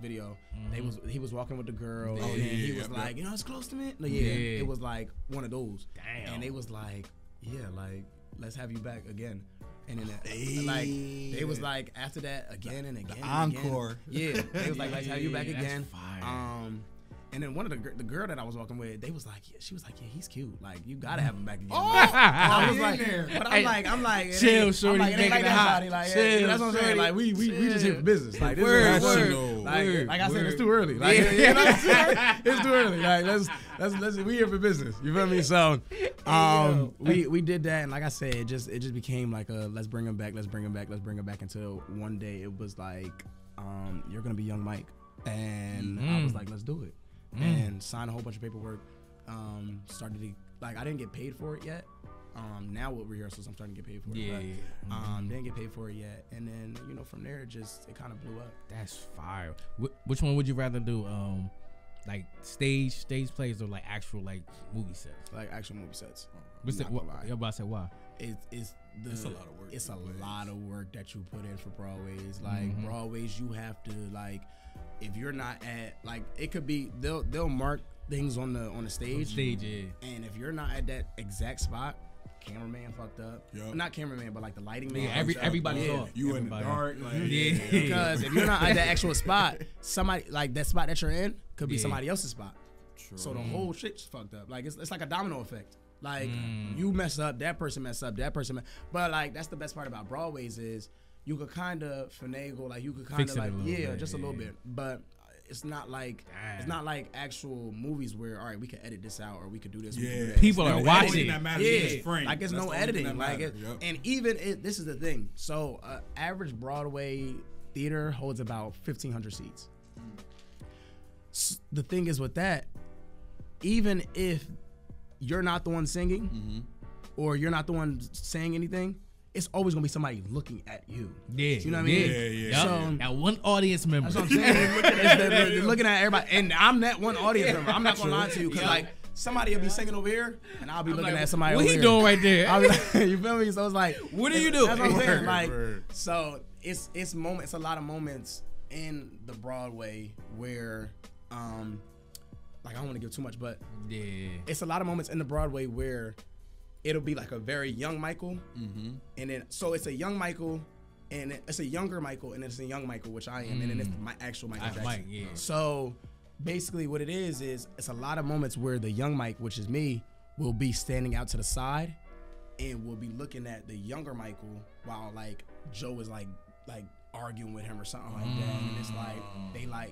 video, he was walking with the girl, and then he was like, it's close to me. It was like one of those. Damn. And they was like, like let's have you back again. And then like they was like after that again and again. The encore. Again. Yeah, they was like let's have you back again. And then one of the girl that I was walking with, they was like, she was like, yeah, he's cute. Like, you gotta have him back again. I was like, but I'm like, chill, shorty, it ain't like that, hot. Like, chill, that's what I'm saying. Like, we just here for business. Like, this is word. Like I said, it's too early. Like, it's too early. Like, let's we here for business. You feel me? So, we did that, and like I said, it just became like a let's bring him back until one day it was like, you're gonna be young Mike, and I was like, let's do it. And signed a whole bunch of paperwork. Started to, like, I didn't get paid for it yet. Now with rehearsals, I'm starting to get paid for it. But, didn't get paid for it yet. And then, from there, it kind of blew up. That's fire. Which one would you rather do? Like stage plays or like actual like movie sets? Like actual movie sets. You're about to say why? It's a lot of work. It's a lot of work that you put in for Broadways. Like Broadways, you have to, like, if you're not at, like, it could be they'll mark things on the stage. And if you're not at that exact spot, cameraman fucked up. Yep. Not cameraman, but like the lighting man. Yeah, everybody's off. You in the dark. Like, because if you're not at that actual spot, somebody, like, that spot that you're in could be somebody else's spot. True. So the whole shit's fucked up. Like, it's like a domino effect. Like, you mess up, that person mess up, but like, that's the best part about Broadways is you could kind of finagle, like, you could kind of like, just a little bit, but it's not like actual movies where, all right, we could edit this out or we could do this. Yeah, people are watching. Like, there's no editing. Like, and even this is the thing. So, average Broadway theater holds about 1,500 seats. The thing is with that, even if you're not the one singing or you're not the one saying anything, it's always gonna be somebody looking at you. Yeah, you know what I mean? Yeah. So, that one audience member. That's what I'm saying. They're looking at everybody, and I'm that one audience member. I'm not gonna lie to you, because like, somebody will be singing over here, and I'll be looking at somebody over here. What he doing right there? I'll be like, you feel me? So it's like, what are you doing? That's what I'm saying. Like, so it's moments. It's a lot of moments in the Broadway where, like, I don't want to give too much, but it's a lot of moments in the Broadway where it'll be like a very young Michael, and then so it's a young Michael, and it's a younger Michael, and it's a young Michael, which I am, and then it's my actual Michael Jackson. Mike, So basically, what it is it's a lot of moments where the young Mike, which is me, will be standing out to the side, and will be looking at the younger Michael while like Joe is like arguing with him or something like that, and it's like they like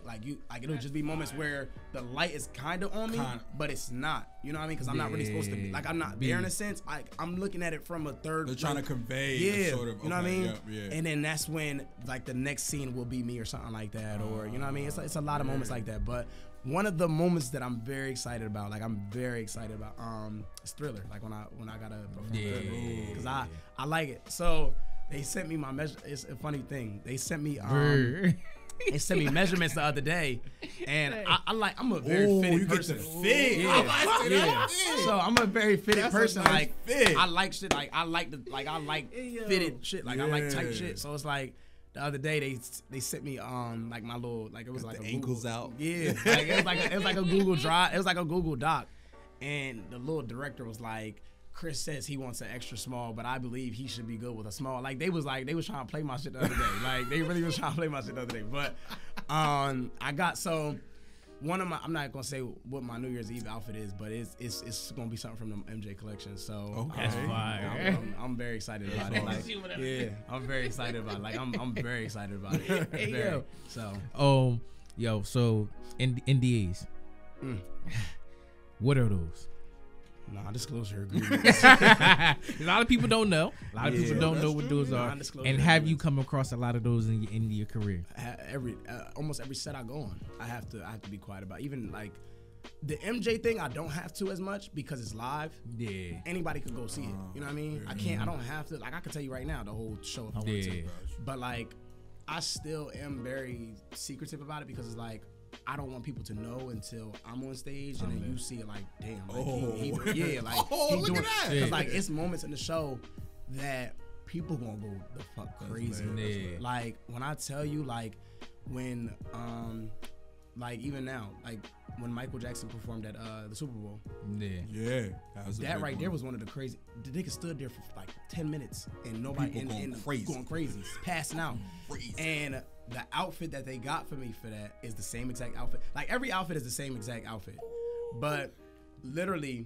it'll just be moments where the light is kind of on me, but it's not, you know what I mean? Because I'm not really supposed to be, like, I'm not there in a sense. I'm looking at it from a third. They're trying to convey, sort of, you know what I mean? And then that's when like the next scene will be me or something like that, or you know what I mean? It's a lot of moments like that, but one of the moments that I'm very excited about, is Thriller. Like when I gotta perform Thriller, because I like it. So they sent me my measure. It's a funny thing. They sent me measurements the other day, and I'm a very fitted person. Fit. Yeah. So I'm a very fitted person. Like, I like shit. Like, I like fitted shit. Like, I like tight shit. So it's like, the other day they sent me like my little, like, it was like the a ankles Google, out. Yeah. Like, it was like a Google Drive. It was like a Google Doc, and the little director was like, Chris says he wants an extra small, but I believe he should be good with a small. Like, they was trying to play my shit the other day. Like, they really was trying to play my shit the other day. But I got, so one of my, I'm not gonna say what my New Year's Eve outfit is, but it's gonna be something from the MJ collection. So that's fire. I'm very excited about it. Like, yeah, I'm very excited about it. Like, I'm very excited about it. Very. So so NDAs. What are those? Non-disclosure agreements. A lot of people don't know. A lot of people don't know what those are. And have you come across a lot of those in your career? Almost every set I go on, I have to be quiet about. Even like the MJ thing, I don't have to as much because it's live. Yeah. Anybody could go see it. You know what I mean? I don't have to. Like, I can tell you right now, the whole show if I want to. But like, I still am very secretive about it because it's like, I don't want people to know until I'm on stage, and then you see it like, damn, like he look doing at that. Because like, it's moments in the show that people gonna go the fuck crazy. Yeah. Like, when I tell you, like, when like, even now, like when Michael Jackson performed at the Super Bowl, that right there was one of the crazy. The nigga stood there for like 10 minutes and nobody going crazy, passing out, and the outfit that they got for me for that is the same exact outfit. Like every outfit is the same exact outfit, but literally,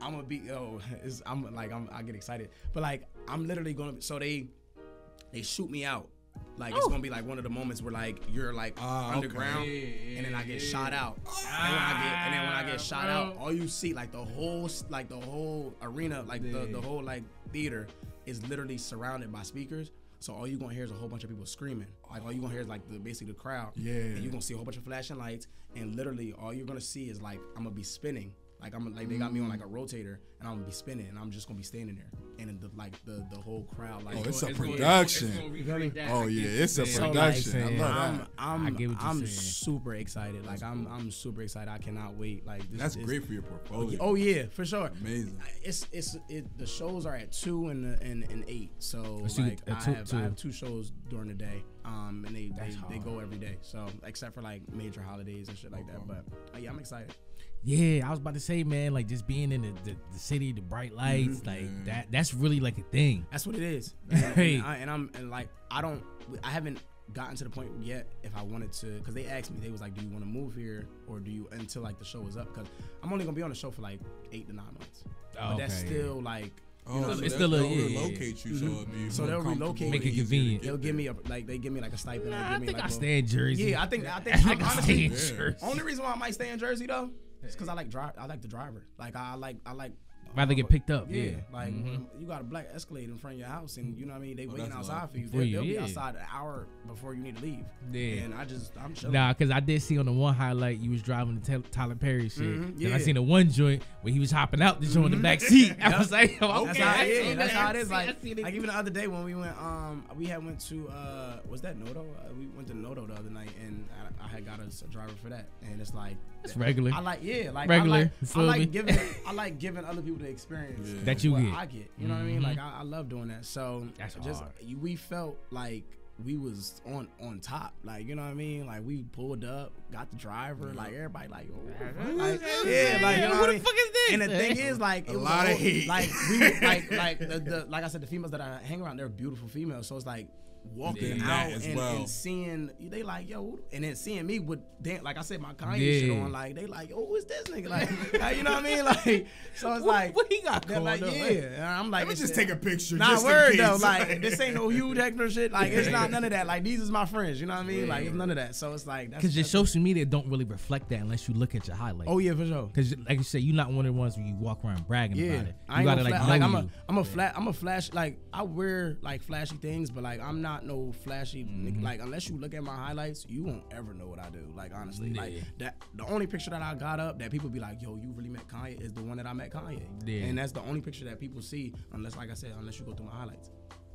I'm gonna be I get excited, but like I'm literally gonna. So they shoot me out. Like it's gonna be like one of the moments where like you're like underground, and then I get shot out. And then when I get shot out, all you see like the whole arena, like the whole like theater is literally surrounded by speakers. So all you gonna hear is a whole bunch of people screaming. Like all you gonna hear is like basically the crowd. Yeah. And you're gonna see a whole bunch of flashing lights, and literally all you're gonna see is like I'm gonna be spinning. Like they got me on like a rotator, and I'm gonna be spinning, and I'm just gonna be standing there, and the whole crowd like. Oh, it's a production. Oh yeah, it's a production. So, I'm super excited. Like I'm super excited. I cannot wait. Like that's great for your portfolio. Oh yeah, for sure. Amazing. The shows are at 2 and 8. So like I have 2 shows during the day. And they go every day. So except for like major holidays and shit like that. But yeah, I'm excited. Yeah, I was about to say, man, like just being in the city, the bright lights, like that's really like a thing. That's what it is. I haven't gotten to the point yet if I wanted to, because they asked me, they was like, do you want to move here or do you until like the show is up? Because I'm only gonna be on the show for like 8 to 9 months. But that's still like. It's still relocate you, so they'll relocate, make it convenient. They'll give me they give me like a stipend. I think I stay in Jersey. Yeah, I think honestly, only reason why I might stay in Jersey though, is because I like the driver. Like I like. Rather get picked up. Yeah. Like you got a black Escalade in front of your house, and you know what I mean. They waiting outside for you. They'll be outside an hour before you need to leave. Yeah. And I'm chilling. Nah, because I did see on the one highlight you was driving the Tyler Perry shit. And I seen the one joint where he was hopping out the joint in the back seat. I was like, okay, that's how it is. Like even the other day when we went, we went to was that Noto? We went to Noto the other night, and I had got us a driver for that, and it's like it's regular. I like regular. I like giving other people the experience that you get. I get, you know what I mean? Like I love doing that. So that's just hard. We felt like we was on top, like you know what I mean? Like we pulled up, got the driver, like everybody like, like you know what I mean? Fuck is this? And the thing is, like a lot of hate. Like we like I said, the females that I hang around, they're beautiful females. So it's like walking out and seeing they like yo, and then seeing me with like I said, my Kanye shit on, like they like, oh, who is this nigga? Like you know what I mean? Like so it's like what he got going like, and I'm like, let me just take a picture. Not word though, like this ain't no Hugh Hector shit. Like it's not none of that. Like these is my friends, you know what I mean? Like it's none of that. So it's like because your social media don't really reflect that unless you look at your highlights. Oh yeah, for sure. Because like you said, you're not one of the ones where you walk around bragging about it. You gotta I'm a flash. Like I wear like flashy things, but like I'm not no flashy. Like unless you look at my highlights, you won't ever know what I do. Like honestly, like that the only picture that I got up that people be like, yo, you really met Kanye, is the one that I met Kanye. And that's the only picture that people see, unless like I said, unless you go through my highlights.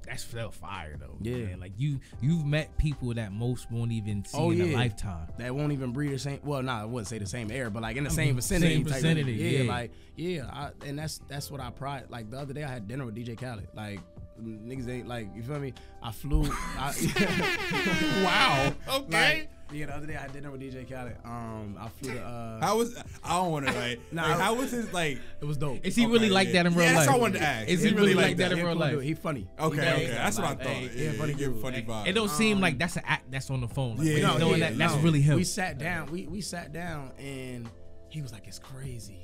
That's still fire though. Yeah, man. Like you've met people that most won't even see in a lifetime. That won't even breathe the same. Well, I wouldn't say the same air, but like in the same vicinity. And that's what I pride. Like the other day I had dinner with DJ Khaled. Like niggas ain't like, you feel me? I flew. Wow. Okay. The other day I had dinner with DJ Khaled. I flew to. How was? I don't want to like. How was his like? It was dope. Is he really like that in real life? That's all I wanted to ask. Is he really like that in real life? He funny. Okay. That's what I thought. Yeah, funny vibe. It don't seem like that's an act that's on the phone. Like, that's really him. We sat down. We sat down and he was like, "It's crazy."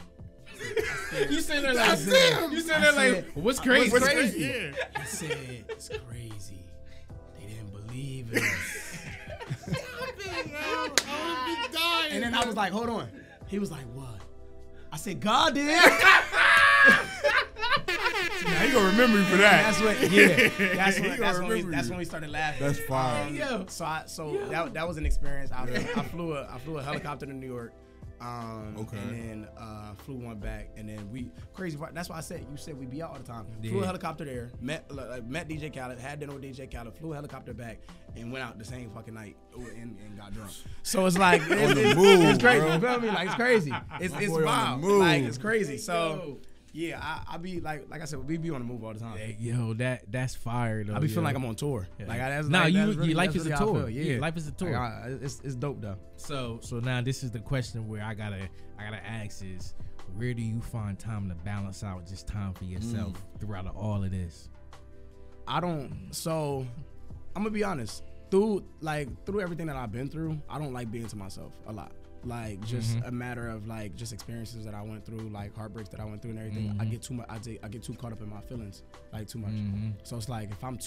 You sitting there like, what's crazy? What's crazy? Yeah. He said, it's crazy. They didn't believe in us. And then I was like, hold on. He was like, what? I said, God did. Now you gonna remember me for that. That's when we started laughing. That's fine. That was an experience. I flew a helicopter to New York. And then flew one back, and then we crazy part. That's why I said you said we be out all the time. Flew a helicopter there, met DJ Khaled, had dinner with DJ Khaled, flew a helicopter back, and went out the same fucking night and got drunk. So it's like it's crazy. Bro. You feel me? Like it's crazy. It's wild. Like it's crazy. So. Yeah, I be like I said, we be on the move all the time. Hey, yo, that's fire though. I be feeling like I'm on tour. Yeah. Like that's your life is a tour. Yeah, life is a tour. Like, it's dope though. So now this is the question where I gotta ask is, where do you find time to balance out just time for yourself throughout all of this? So I'm gonna be honest. through everything that I've been through, I don't like being to myself a lot. Like just a matter of like just experiences that I went through, like heartbreaks that I went through and everything. I get too much. I get too caught up in my feelings, like too much. So it's like if I'm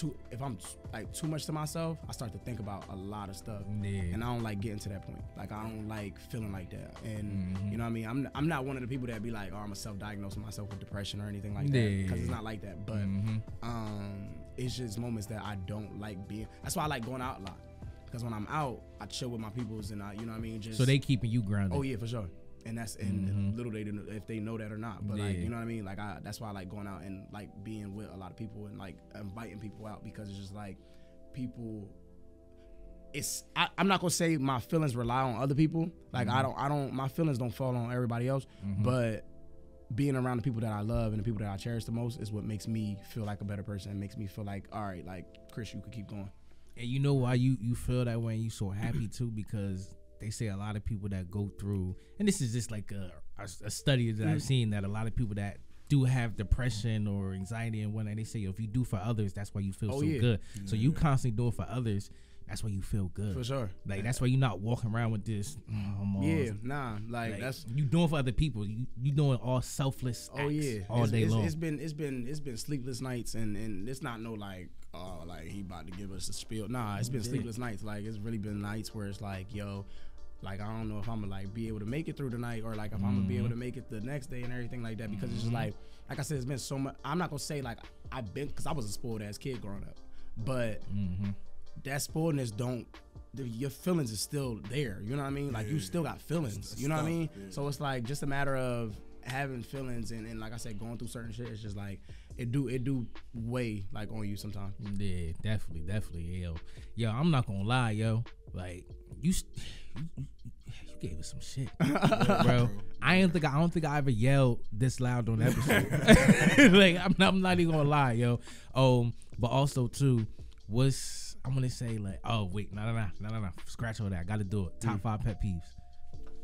like too much to myself, I start to think about a lot of stuff, and I don't like getting to that point. Like I don't like feeling like that, and you know what I mean. I'm not one of the people that be like, oh, I'm gonna self-diagnose myself with depression or anything like that, because it's not like that. But it's just moments that I don't like being. That's why I like going out a lot. Because when I'm out, I chill with my peoples and you know what I mean. Just so they keeping you grounded. Oh yeah, for sure. And that's little they if they know that or not. But like you know what I mean. Like that's why I like going out and like being with a lot of people and like inviting people out, because it's just like people. I'm not gonna say my feelings rely on other people. Like I don't. My feelings don't fall on everybody else. But being around the people that I love and the people that I cherish the most is what makes me feel like a better person. And makes me feel like, all right, like Chris, you could keep going. And you know why you feel that way and you so happy too? Because they say a lot of people that go through, and this is just like a study that I've seen, that a lot of people that do have depression or anxiety and whatnot, they say if you do for others, that's why you feel good. So you constantly do it for others, that's why you feel good. For sure. Like that's why you're not walking around with this. Like that's you doing for other people. You doing all selfless acts all day long. It's been sleepless nights and it's not no like like he about to give us a spiel. Nah, it's been sleepless nights. Like it's really been nights where it's like, yo, like I don't know if I'm gonna like be able to make it through the night or like if I'm gonna be able to make it the next day and everything like that, because it's just like I said, it's been so much. I'm not gonna say like I've been, because I was a spoiled ass kid growing up, but that spoiledness your feelings is still there. You know what I mean? Like you still got feelings. You know what I mean? Yeah. So it's like just a matter of having feelings and like I said, going through certain shit. It's just like it do weigh like on you sometimes. Yeah, definitely. Yo, I'm not gonna lie, yo. Like you gave us some shit, bro. I don't think I ever yelled this loud on the episode. Like I'm not even gonna lie, yo. But also too, I'm gonna say like, oh wait, no, scratch all that. I gotta do it. Top 5 pet peeves.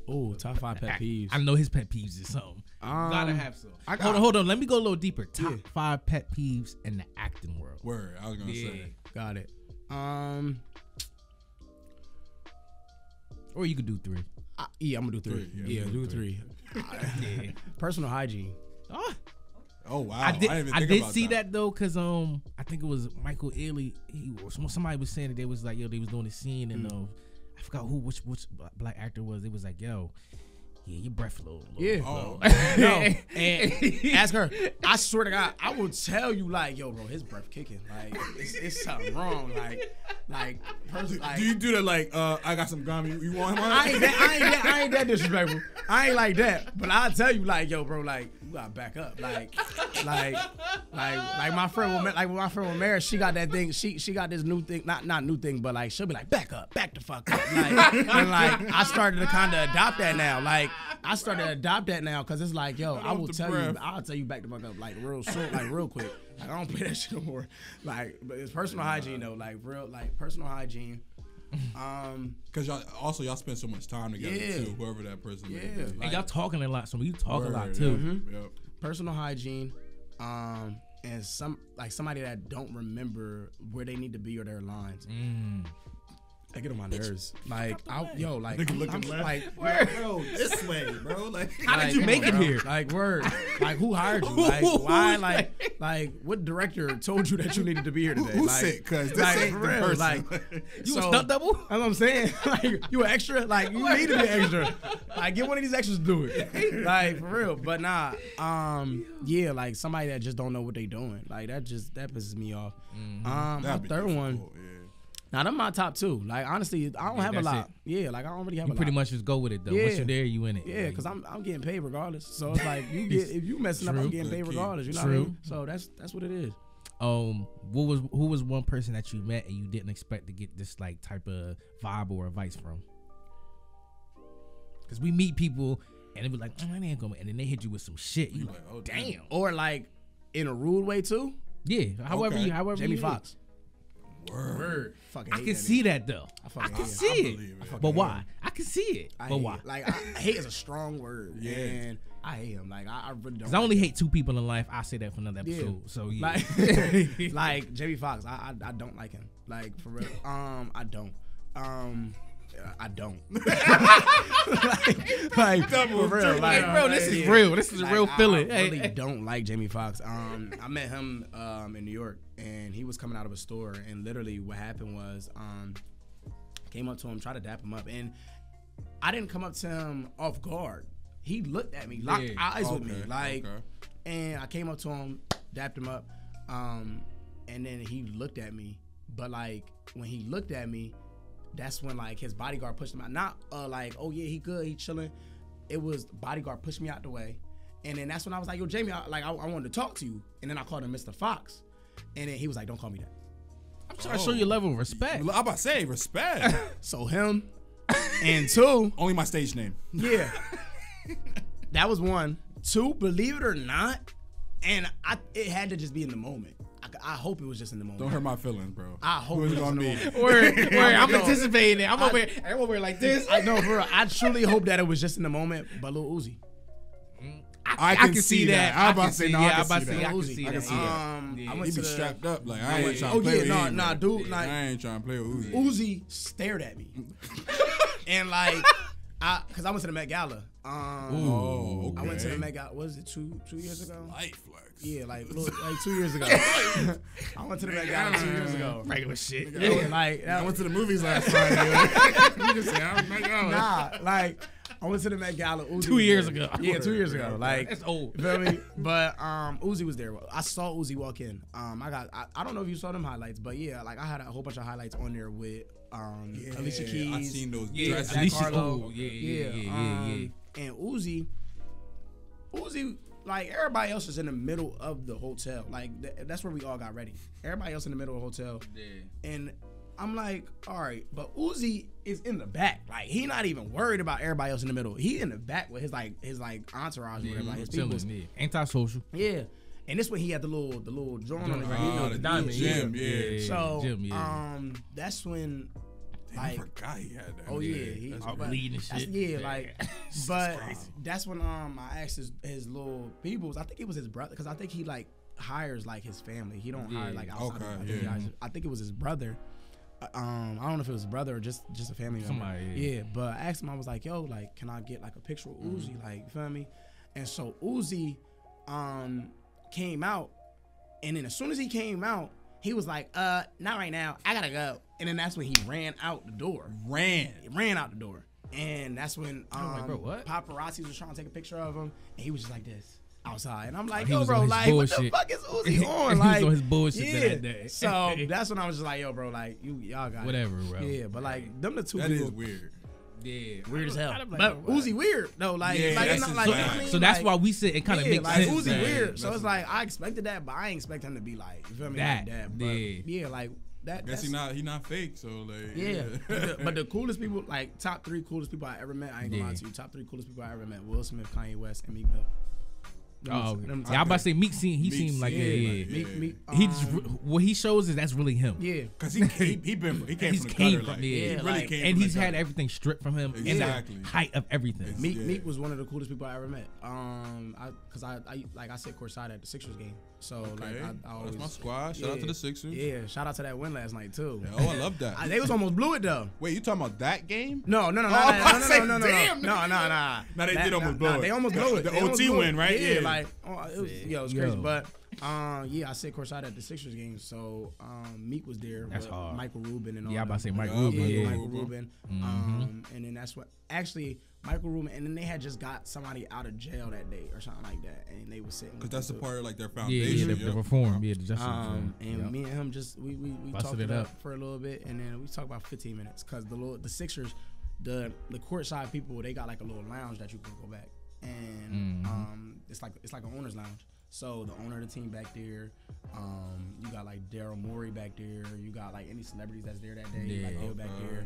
Oh, top 5 pet peeves. I know his pet peeves is something. Gotta have some. Hold on. Let me go a little deeper. Top 5 pet peeves in the acting world. Word. I was gonna say. Got it. Or you could do 3. I'm gonna do 3. Yeah, do 3. Personal hygiene. Oh wow! I did see that though, cause I think it was Michael Ealy. Somebody was saying that they was like, yo, they was doing a scene and I forgot which black actor was. It was like, yo, yeah, your breath a little low. No, and ask her. I swear to God, I will tell you like, yo, bro, his breath kicking. Like it's something wrong. Like, do you do that? Like, I got some gum. You want him? I ain't that disrespectful. I ain't like that. But I'll tell you, like, yo, bro, like, you gotta back up. Like my friend with Mary, she got that thing. She got this new thing, not new thing, but like she'll be like, back the fuck up. Like, and like I started to kind of adopt that now. Like I started to adopt that now because it's like, yo, I'll tell you back the fuck up like real soon, like real quick. Like I don't play that shit no more. Like, but it's personal hygiene though, like real, like personal hygiene. Because y'all spend so much time together too, whoever that person is. Like, and y'all talking a lot, so you talk a lot too. Yep. Personal hygiene, and somebody that don't remember where they need to be or their lines. I get on my nerves. Like, I'm like, bro, this way, bro. Like, how did you make it here? Like, word. Like, who hired you? Like, why? Like, what director told you that you needed to be here today? Who's sick? Because this ain't the person. Like, you a stunt double? That's what I'm saying. Like, you an extra? Like, you need to be an extra. Like, get one of these extras to do it. Like, for real. But nah, yeah, like somebody that just don't know what they doing. Like, that pisses me off. My third one. Now, them my top 2. Like, honestly, I don't have a lot. Yeah, like, I don't really have a lot. You pretty much just go with it, though. Yeah. Once you're there, you in it. Yeah, because I'm getting paid regardless. So, it's like, if you messing up, I'm getting paid regardless. You know what I mean? So, that's what it is. Who was one person that you met and you didn't expect to get this, like, type of vibe or advice from? Because we meet people, and they be like, I ain't gonna, and then they hit you with some shit. You like, oh, damn. Or, like, in a rude way, too? Yeah, however Jamie you Foxx. Word. Fucking I can see that though. I can see it. But why? I can see it. But why? Like, hate is a strong word. Yeah. And I hate him. Like I really don't. Cause I only hate 2 people in life. I say that for another episode. Yeah. So yeah. Like Jamie Foxx, I don't like him. Like for real. I don't. I don't. like for real. Like, bro, this is real. This is a real feeling. I really don't like Jamie Foxx. I met him in New York, and he was coming out of a store, and literally what happened was, came up to him, tried to dap him up, and I didn't come up to him off guard. He looked at me, locked eyes with me, like, and I came up to him, dapped him up, and then he looked at me. But like when he looked at me, that's when like his bodyguard pushed him out. Not like, oh yeah, he good, he chilling. It was bodyguard pushed me out the way, and then that's when I was like, yo, Jamie, I wanted to talk to you, and then I called him Mr. Fox, and then he was like, don't call me that. I'm trying to show you a level of respect. I'm about to say respect. So him, and 2, only my stage name. Yeah, that was 1. 2, believe it or not, and it had to just be in the moment. I hope it was just in the moment. Don't hurt my feelings, bro. I hope it was gonna be. I'm anticipating it. I'm over here like this. I know, bro. I truly hope that it was just in the moment. But Lil Uzi, I can see that. I'm about to say, I can see that. I went he to be strapped up. Like I ain't trying to play with him. Dude. Like, I ain't trying to play with Uzi. Uzi stared at me, and like, cause I went to the Met Gala. Okay. I went to the Met Gala. What was it? 2 years ago? Light flex. Yeah, like 2 years ago. I went to the Met Gala 2 years ago. Regular shit. Yeah, like I went to the movies last Friday. You just say I'm Met Gala. Nah, like I went to the Met Gala. Uzi 2 years ago. Yeah, 2 years ago. Like that's old. You feel me? But Uzi was there. I saw Uzi walk in. I don't know if you saw them highlights, but yeah, like I had a whole bunch of highlights on there with Alicia Keys. I seen those. Yeah, Alicia. Carlo. Yeah. And Uzi, like everybody else is in the middle of the hotel. Like that's where we all got ready. Everybody else in the middle of the hotel. Yeah. And I'm like, all right, but Uzi is in the back. Like he not even worried about everybody else in the middle. He in the back with his entourage or whatever, like his people. Antisocial. Yeah. And this when he had the little joint on the diamond. Gym, So that's when. I forgot he had that. Oh yeah, bleeding shit. Yeah, like, but that's when I asked his little peoples. I think it was his brother, because I think he like hires like his family. He don't hire like outside. I think it was his brother. I don't know if it was his brother or just a family member. Somebody. Yeah, but I asked him. I was like, yo, like, can I get like a picture of Uzi? Like, you feel me? And so Uzi, came out, and then as soon as he came out, he was like, not right now. I gotta go. And then that's when he ran out the door. Ran out the door. And that's when like, bro, what? Paparazzi was trying to take a picture of him, and he was just like this outside. And I'm like, yo, bro, like, bullshit. What the fuck is Uzi on? Like, he was on his bullshit that day. So that's when I was just like, yo, bro, like, y'all got whatever, it. Bro. Yeah, but like, them the two that people. That is weird. Yeah, weird as hell. But Uzi weird though, like, it's not like, you know what I mean? So that's like, why we sit and kind of make like, sense. Uzi weird. So it's like I expected that, but I ain't expect him to be like, you feel me? Like that. But yeah, like that. I guess he not fake. So like yeah. But the coolest people, like top 3 coolest people I ever met. I ain't gonna lie to you. Top 3 coolest people I ever met: Will Smith, Kanye West, and Meek Mill. Oh, yeah, I'm about to say Meek seemed like Meek. He just what he shows is that's really him. Yeah, because he came from the gutter. He really came, and he's had everything stripped from him in the height of everything. Meek was one of the coolest people I ever met. Because I like I sit courtside at the Sixers game, so like I always, that's my squad. Shout out to the Sixers. Yeah, shout out to that win last night too. Yeah, oh, I love that. They was almost blew it though. Wait, you talking about that game? No. No, they did almost blow it. They almost blew it. The OT win, right? Yeah, like it was crazy. But I sit courtside at the Sixers game, so Meek was there. That's hard. Michael Rubin and all. Yeah, I'm about to say Michael Rubin. Yeah, Michael Rubin. And then that's what actually Michael Rubin. And then they had just got somebody out of jail that day or something like that, and they were sitting. Because that's a part of like their foundation. Yeah, the reform. Yeah, the justice. And me and him just we talked it up for a little bit, and then we talked about 15 minutes because the Sixers, the courtside people, they got like a little lounge that you can go back, and it's like an owner's lounge. So the owner of the team back there, you got like Daryl Morey back there, you got like any celebrities that's there that day, like they're back there.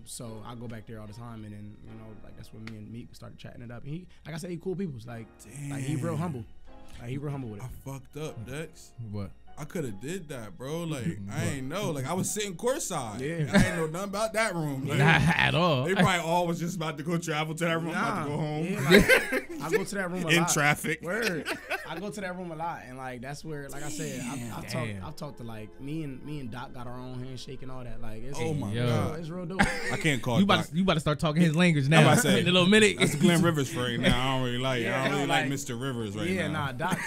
So I go back there all the time, and then like that's when me and Meek started chatting it up. And he, like I said, he cool people. Like he real humble. Like he real humble with it. I fucked up, Dex. What? I could have did that, bro. Like, I ain't know. Like, I was sitting courtside. Yeah. I ain't know nothing about that room. Like, not at all. They probably all was just about to go travel to that room, about to go home. Yeah, like, I go to that room a lot. In traffic. Word. I go to that room a lot, and like that's where, like I said, I've talked to like me and Doc got our own handshake and all that. Like, it's, oh my god, it's real dope. I can't call you Doc. You about to start talking his language now. I'm about to say, in a little minute. That's Glenn Rivers for right now. I don't really like. Yeah, I don't really like like Mr. Rivers right now. Yeah, nah, Doc.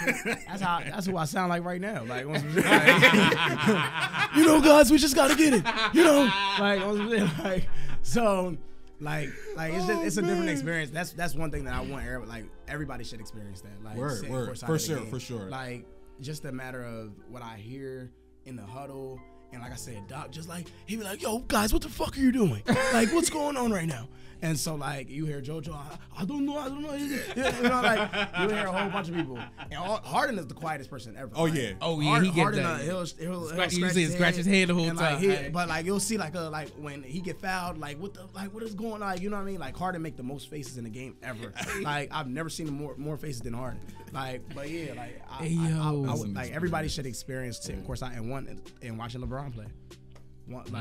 That's who I sound like right now. Like, you know, guys, we just gotta get it. You know, like so. Like it's a different experience. That's one thing that I want everybody should experience that. Like, word, for sure. Like, just a matter of what I hear in the huddle, and like I said, Doc just like he be like, "Yo, guys, what the fuck are you doing? Like, what's going on right now?" And so like you hear JoJo, I don't know. You know, like you hear a whole bunch of people. And Harden is the quietest person ever. Oh like, yeah, he gets that. He'll scratch his head the whole time. But like you'll see like when he get fouled, like what is going on? Like, you know what I mean? Like Harden make the most faces in the game ever. Like I've never seen more faces than Harden. Like, but yeah, like I would, like everybody should experience sitting courtside and watching LeBron play. Watching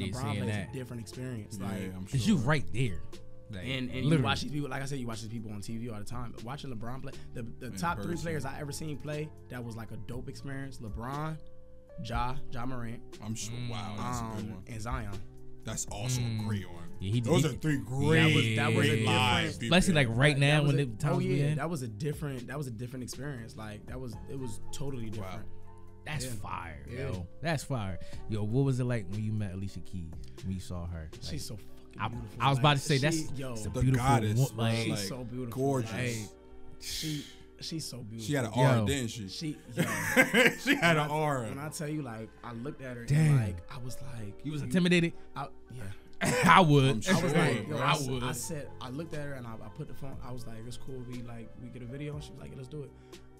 LeBron play is a different experience. Yeah, like, I'm sure. Cause you right there. Like, and you watch these people, like I said, you watch these people on TV all the time. But watching LeBron play, the top 3 players I ever seen play that was like a dope experience: LeBron, Ja Morant. I'm sure. Wow, that's a good one. And Zion. That's also a great one. Yeah, those are 3 great. That was a different, especially like right now when the times that was a different experience. Like it was totally different. Wow. That's fire, yo. That's fire. Yo, what was it like when you met Alicia Keys, when you saw her? Like, she's so fucking beautiful. I was about to say, that's the beautiful goddess. She's so beautiful. Gorgeous. Like, she's so beautiful. She had an aura, didn't she? She had an aura. When I tell you, like, I looked at her and like, I was like, you was intimidated? Yeah. I would. Sure, I was like, yo, I would. I looked at her and I put the phone. I was like, it's cool. We get a video. And she was like, yeah, let's do it.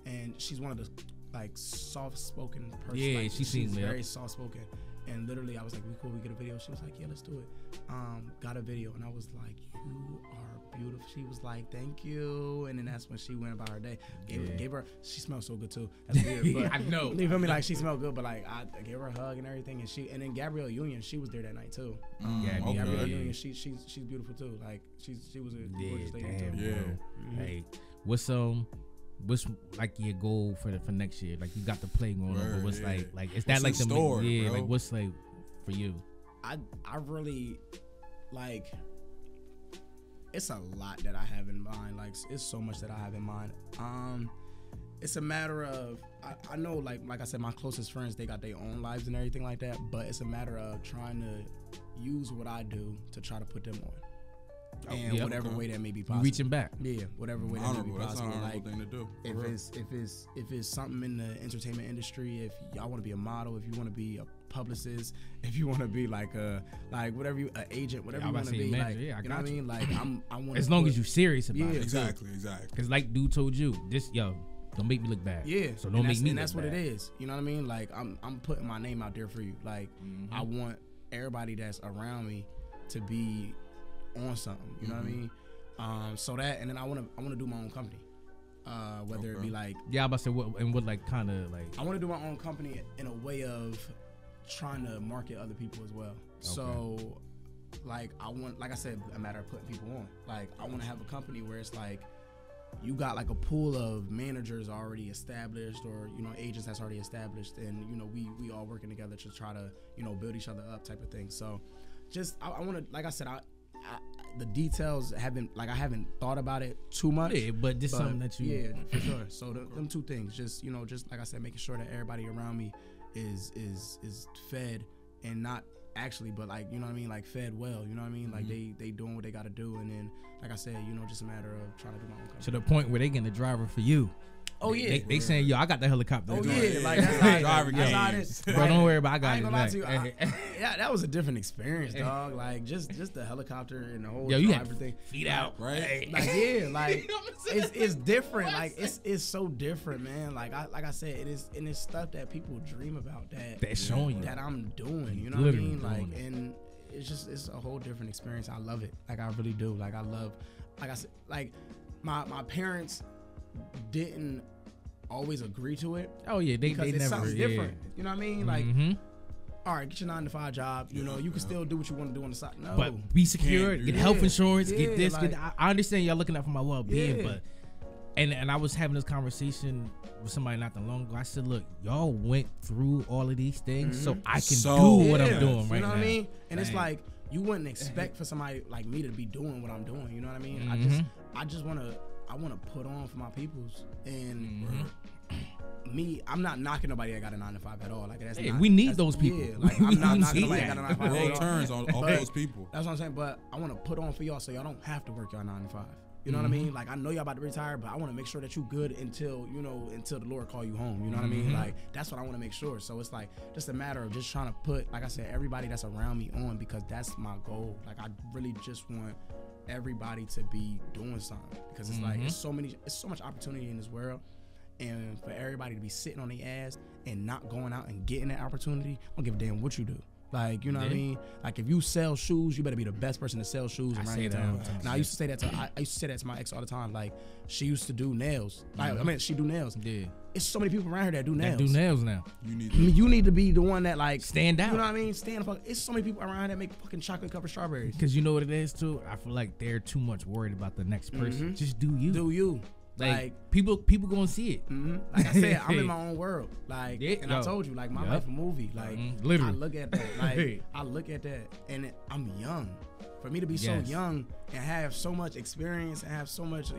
And she's one of the like soft-spoken person. Yeah, like, she's very soft-spoken. And literally, I was like, we cool. We get a video. She was like, yeah, let's do it. Got a video, and I was like, you are beautiful. She was like, thank you. And then that's when she went about her day. Gave her. She smelled so good too. That's weird. But, I know. You feel me? Like, she smelled good, but like I gave her a hug and everything. And then Gabrielle Union, she was there that night too. Gabrielle Union, she's beautiful too. Like she was a gorgeous lady too. Yeah. Mm-hmm. Hey, what's like your goal for next year? Like, you got the play going on, but what's like is that like the store, bro? Like what's like for you? I really like. It's a lot that I have in mind. Like, it's so much that I have in mind. It's a matter of I know like I said, my closest friends, they got their own lives and everything like that. But it's a matter of trying to use what I do to try to put them on. And whatever way that may be possible. Reaching back. Yeah, whatever way that may be possible. That's an like, thing to do. If it's something in the entertainment industry, if y'all want to be a model, if you want to be a publicist, if you want to be like whatever an agent, whatever you want to be, like, you know what I mean? Like I want as long as you're serious about it. Exactly. Because like dude told you, don't make me look bad. Yeah. So don't make me. And that's look what bad. it is. You know what I mean? Like I'm putting my name out there for you. Like I want everybody that's around me to be on something. You know what I mean? So that, and then I want to do my own company. Whether it be like, I'm about to say what like kind of like, I want to do my own company in a way of trying to market other people as well. Okay. So like I said, a matter of putting people on. Like I want to have a company where it's like you got like a pool of managers already established, or agents that's already established, and we all working together to try to build each other up, type of thing. So just I want to, like I said, the details I haven't thought about it too much. Yeah, but just something that you for sure. So them two things, just just like I said, making sure that everybody around me is fed, and not actually, but like like fed well. You know what I mean? Like they doing what they got to do, and then like I said, just a matter of trying to do my own company. To the point where they getting the driver for you. Oh yeah, they saying, yo, I got the helicopter. Oh yeah, like that's how it is. Bro, don't worry about it. I got it. Lie to you. Yeah, that was a different experience, dog. Like just the helicopter and the whole you driver thing. Feet out, right? Like like it's different. Like it's so different, man. Like I said, it is, and it's stuff that people dream about that showing you that I'm doing. You know what I mean? Like, and it's a whole different experience. I love it. Like I really do. Like I love, like I said, like my parents didn't always agree to it. Oh yeah, they it never. Sounds different. You know what I mean? Like, Mm-hmm. all right, get your 9-to-5 job. You know, you can still do what you want to do on the side. No, but be secure. Get health insurance. Get this. like- I understand y'all looking out for my well-being, Yeah. but and I was having this conversation with somebody not that long ago. I said, look, y'all went through all of these things, so I can do what I'm doing right now. You know what I mean? And it's like you wouldn't expect for somebody like me to be doing what I'm doing. You know what I mean? I just want to put on for my peoples and. Me, I'm not knocking nobody that got a 9-to-5 at all. Like that's not, we need those people. Yeah, like I'm not knocking nobody that got a 9-to-5 The at world all. turns on all those people. That's what I'm saying. But I want to put on for y'all so y'all don't have to work y'all 9-to-5. You know what I mean? Like I know y'all about to retire, but I want to make sure that you good until the Lord call you home. You know what I mean? Like that's what I want to make sure. So it's like just a matter of just trying to put, like I said, everybody that's around me on, because that's my goal. Like I really just want everybody to be doing something, because it's like it's so much opportunity in this world. And for everybody to be sitting on their ass and not going out and getting that opportunity, I don't give a damn what you do. Like, you know what I mean? Like, if you sell shoes, you better be the best person to sell shoes around your town. Now, I used to say that to my ex all the time. Like, she used to do nails. Like, I mean, she do nails. Yeah. It's so many people around here that do nails. Now. You need to be the one that like stand out. You know what I mean? Stand up. It's so many people around here that make fucking chocolate covered strawberries. Because you know what it is too. I feel like they're too much worried about the next person. Just do you. Do you? Like people gonna see it. Like I said, I'm in my own world. Like, and I yo. told you, like my life a movie. Like, literally. I look at that. Like, I look at that, and I'm young. For me to be so young and have so much experience and have so much,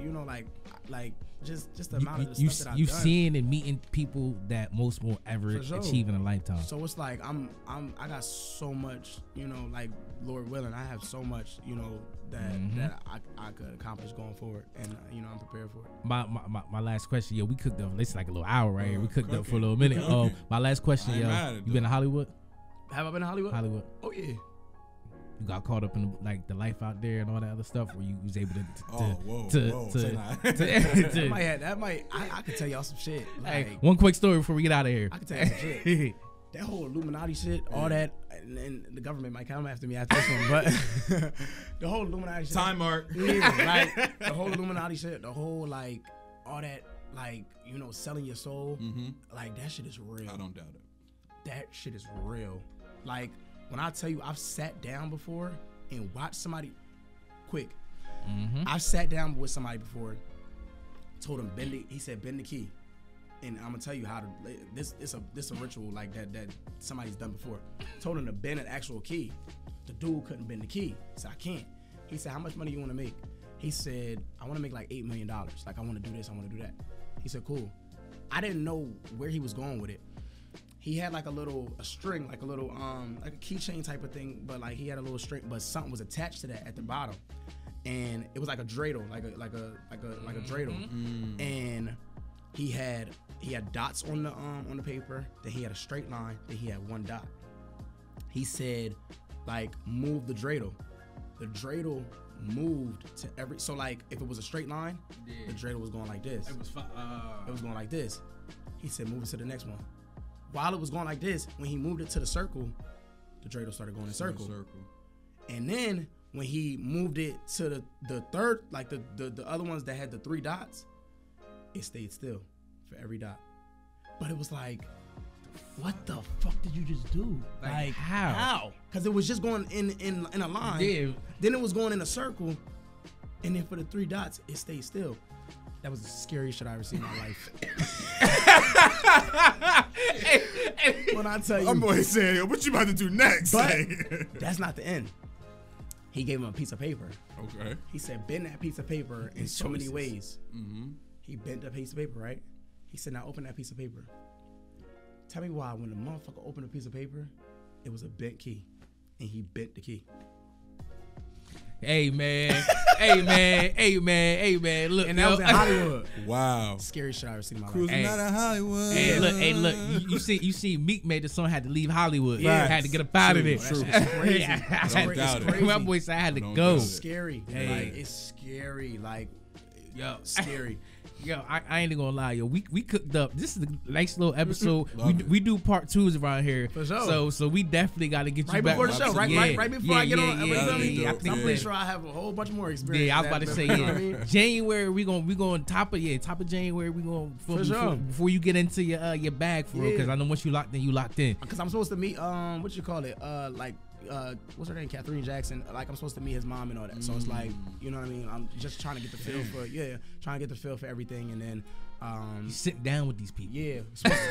like just the amount of the stuff that I've you've done. seen and meeting people that most won't ever achieve in a lifetime. So it's like I got so much, like Lord willing, I have so much, that I could accomplish going forward, and I'm prepared for it. My last question, we cooked up. It's like a little hour right here. We cooked up for a little minute. My last question, you been to Hollywood? Have I been to Hollywood? Hollywood. Oh yeah. You got caught up in the life out there and all that other stuff, where you was able I could tell y'all some shit. Like, hey, one quick story before we get out of here. I can tell you some shit. That whole Illuminati shit, all that, and the government might come after me after this one, but the whole Illuminati shit. Time mark. Yeah, like the whole Illuminati shit, the whole all that, selling your soul, like that shit is real. I don't doubt it. That shit is real. Like, when I tell you I've sat down before and watched somebody quick. I've sat down with somebody before, told him he said bend the key. And I'm gonna tell you how to this a ritual like that somebody's done before. Told him to bend an actual key. The dude couldn't bend the key. He said, I can't. He said, how much money you wanna make? He said, I wanna make like $8 million. Like I wanna do this, I wanna do that. He said, cool. I didn't know where he was going with it. He had like a string, like a little like a keychain type of thing, but like he had a little string, but something was attached to that at the bottom, and it was like a dreidel, like a dreidel, and he had dots on the paper. Then he had a straight line. Then he had one dot. He said, like, move the dreidel. The dreidel moved to so like if it was a straight line, the dreidel was going like this. It was going like this. He said, move it to the next one. While it was going like this, when he moved it to the circle, the dreidel started going in circle. And then when he moved it to the third, like the other ones that had the 3 dots, it stayed still for every dot. But it was like, what the fuck did you just do? Like how? Because it was just going in a line. Yeah. Then it was going in a circle, and then for the 3 dots, it stayed still. That was the scariest shit I ever seen in my life. When I tell you, I'm always saying, what you about to do next? But that's not the end. He gave him a piece of paper. Okay. He said, bend that piece of paper in so many ways. He bent that piece of paper, right? He said, now open that piece of paper. Tell me why when the motherfucker opened a piece of paper, it was a bent key, and he bent the key. Hey man, look, and that was in Hollywood. Wow, scariest shit I ever seen in my life. Cruising out of Hollywood. Hey, look, you see, Meek made the song, had to leave Hollywood. Yeah, had to get up out of there. True. It's crazy. It's crazy. My boy said I had to go. It's scary. Like, it's scary. Like, Yo, scary. Yo, I ain't gonna lie, yo. We cooked up. This is a nice little episode. we do part 2s around here. For sure. So we definitely got to get you back before the show. Right before I get on. I'm pretty pretty sure I have a whole bunch more experience. Yeah, I was about to say, yeah. January we going top of January we going before you get into your bag for real. Because I know once you locked in, you locked in. Because I'm supposed to meet what you call it what's her name, Catherine Jackson. Like I'm supposed to meet his mom and all that. So it's like, you know what I mean. I'm just trying to get the feel for everything, and then you sit down with these people. Yeah,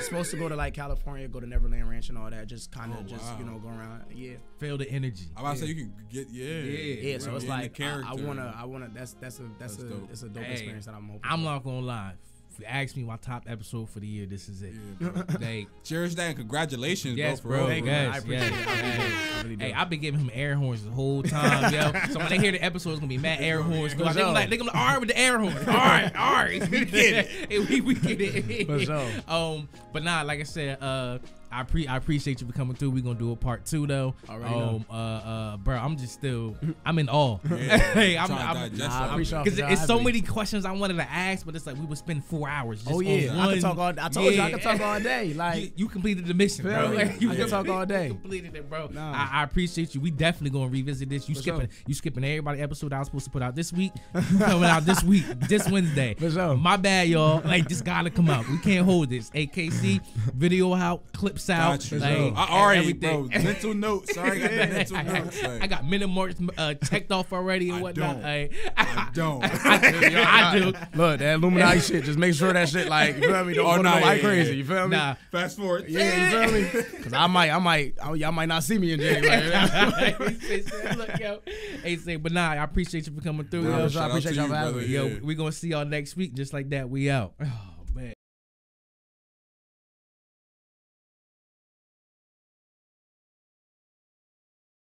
supposed to go to like California, go to Neverland Ranch and all that. Just kind of you know, go around. Yeah, feel the energy. I'm about to say you can get yeah. So it's like I wanna. That's a dope experience that I'm hoping. I'm not gonna lie. If you ask me my top episode for the year, this is it. Yeah, cherish that and congratulations, yes, bro. Yes, I appreciate it. Hey, I've been giving him air horns the whole time, yo. So when they hear the episode, it's gonna be mad air horns. They gonna like, all right with the air horns. All right, we get it. We get it. For sure. But nah, like I said, I appreciate you for coming through. We're gonna do a part 2 though. Bro, I'm in awe. Yeah. Hey, I appreciate because it's so many questions I wanted to ask, but it's like we would spend 4 hours. Just I could talk all. I told you I could talk all day. Like you completed the mission, bro. Like, you can talk all day. Completed it, bro. Nah. I appreciate you. We definitely gonna revisit this. You skipping everybody episode I was supposed to put out this week. You coming out this week, this Wednesday. For sure. My bad, y'all. Like this gotta come out. We can't hold this. AKC video out, clips out. Like, I already, bro. Mental notes. Sorry, I got the mental notes. Like, I got minute marks checked off already and whatnot. I don't. I do. Look, that Illuminati shit. Just make sure that shit, like, you feel me? Don't go like crazy. You feel me? Nah. Fast forward. Yeah, you feel me? Because y'all might not see me in January. Look, yo. Hey, say, but nah, I appreciate you for coming through. I appreciate y'all for having me. Yo, we gonna see y'all next week. Just like that, we out.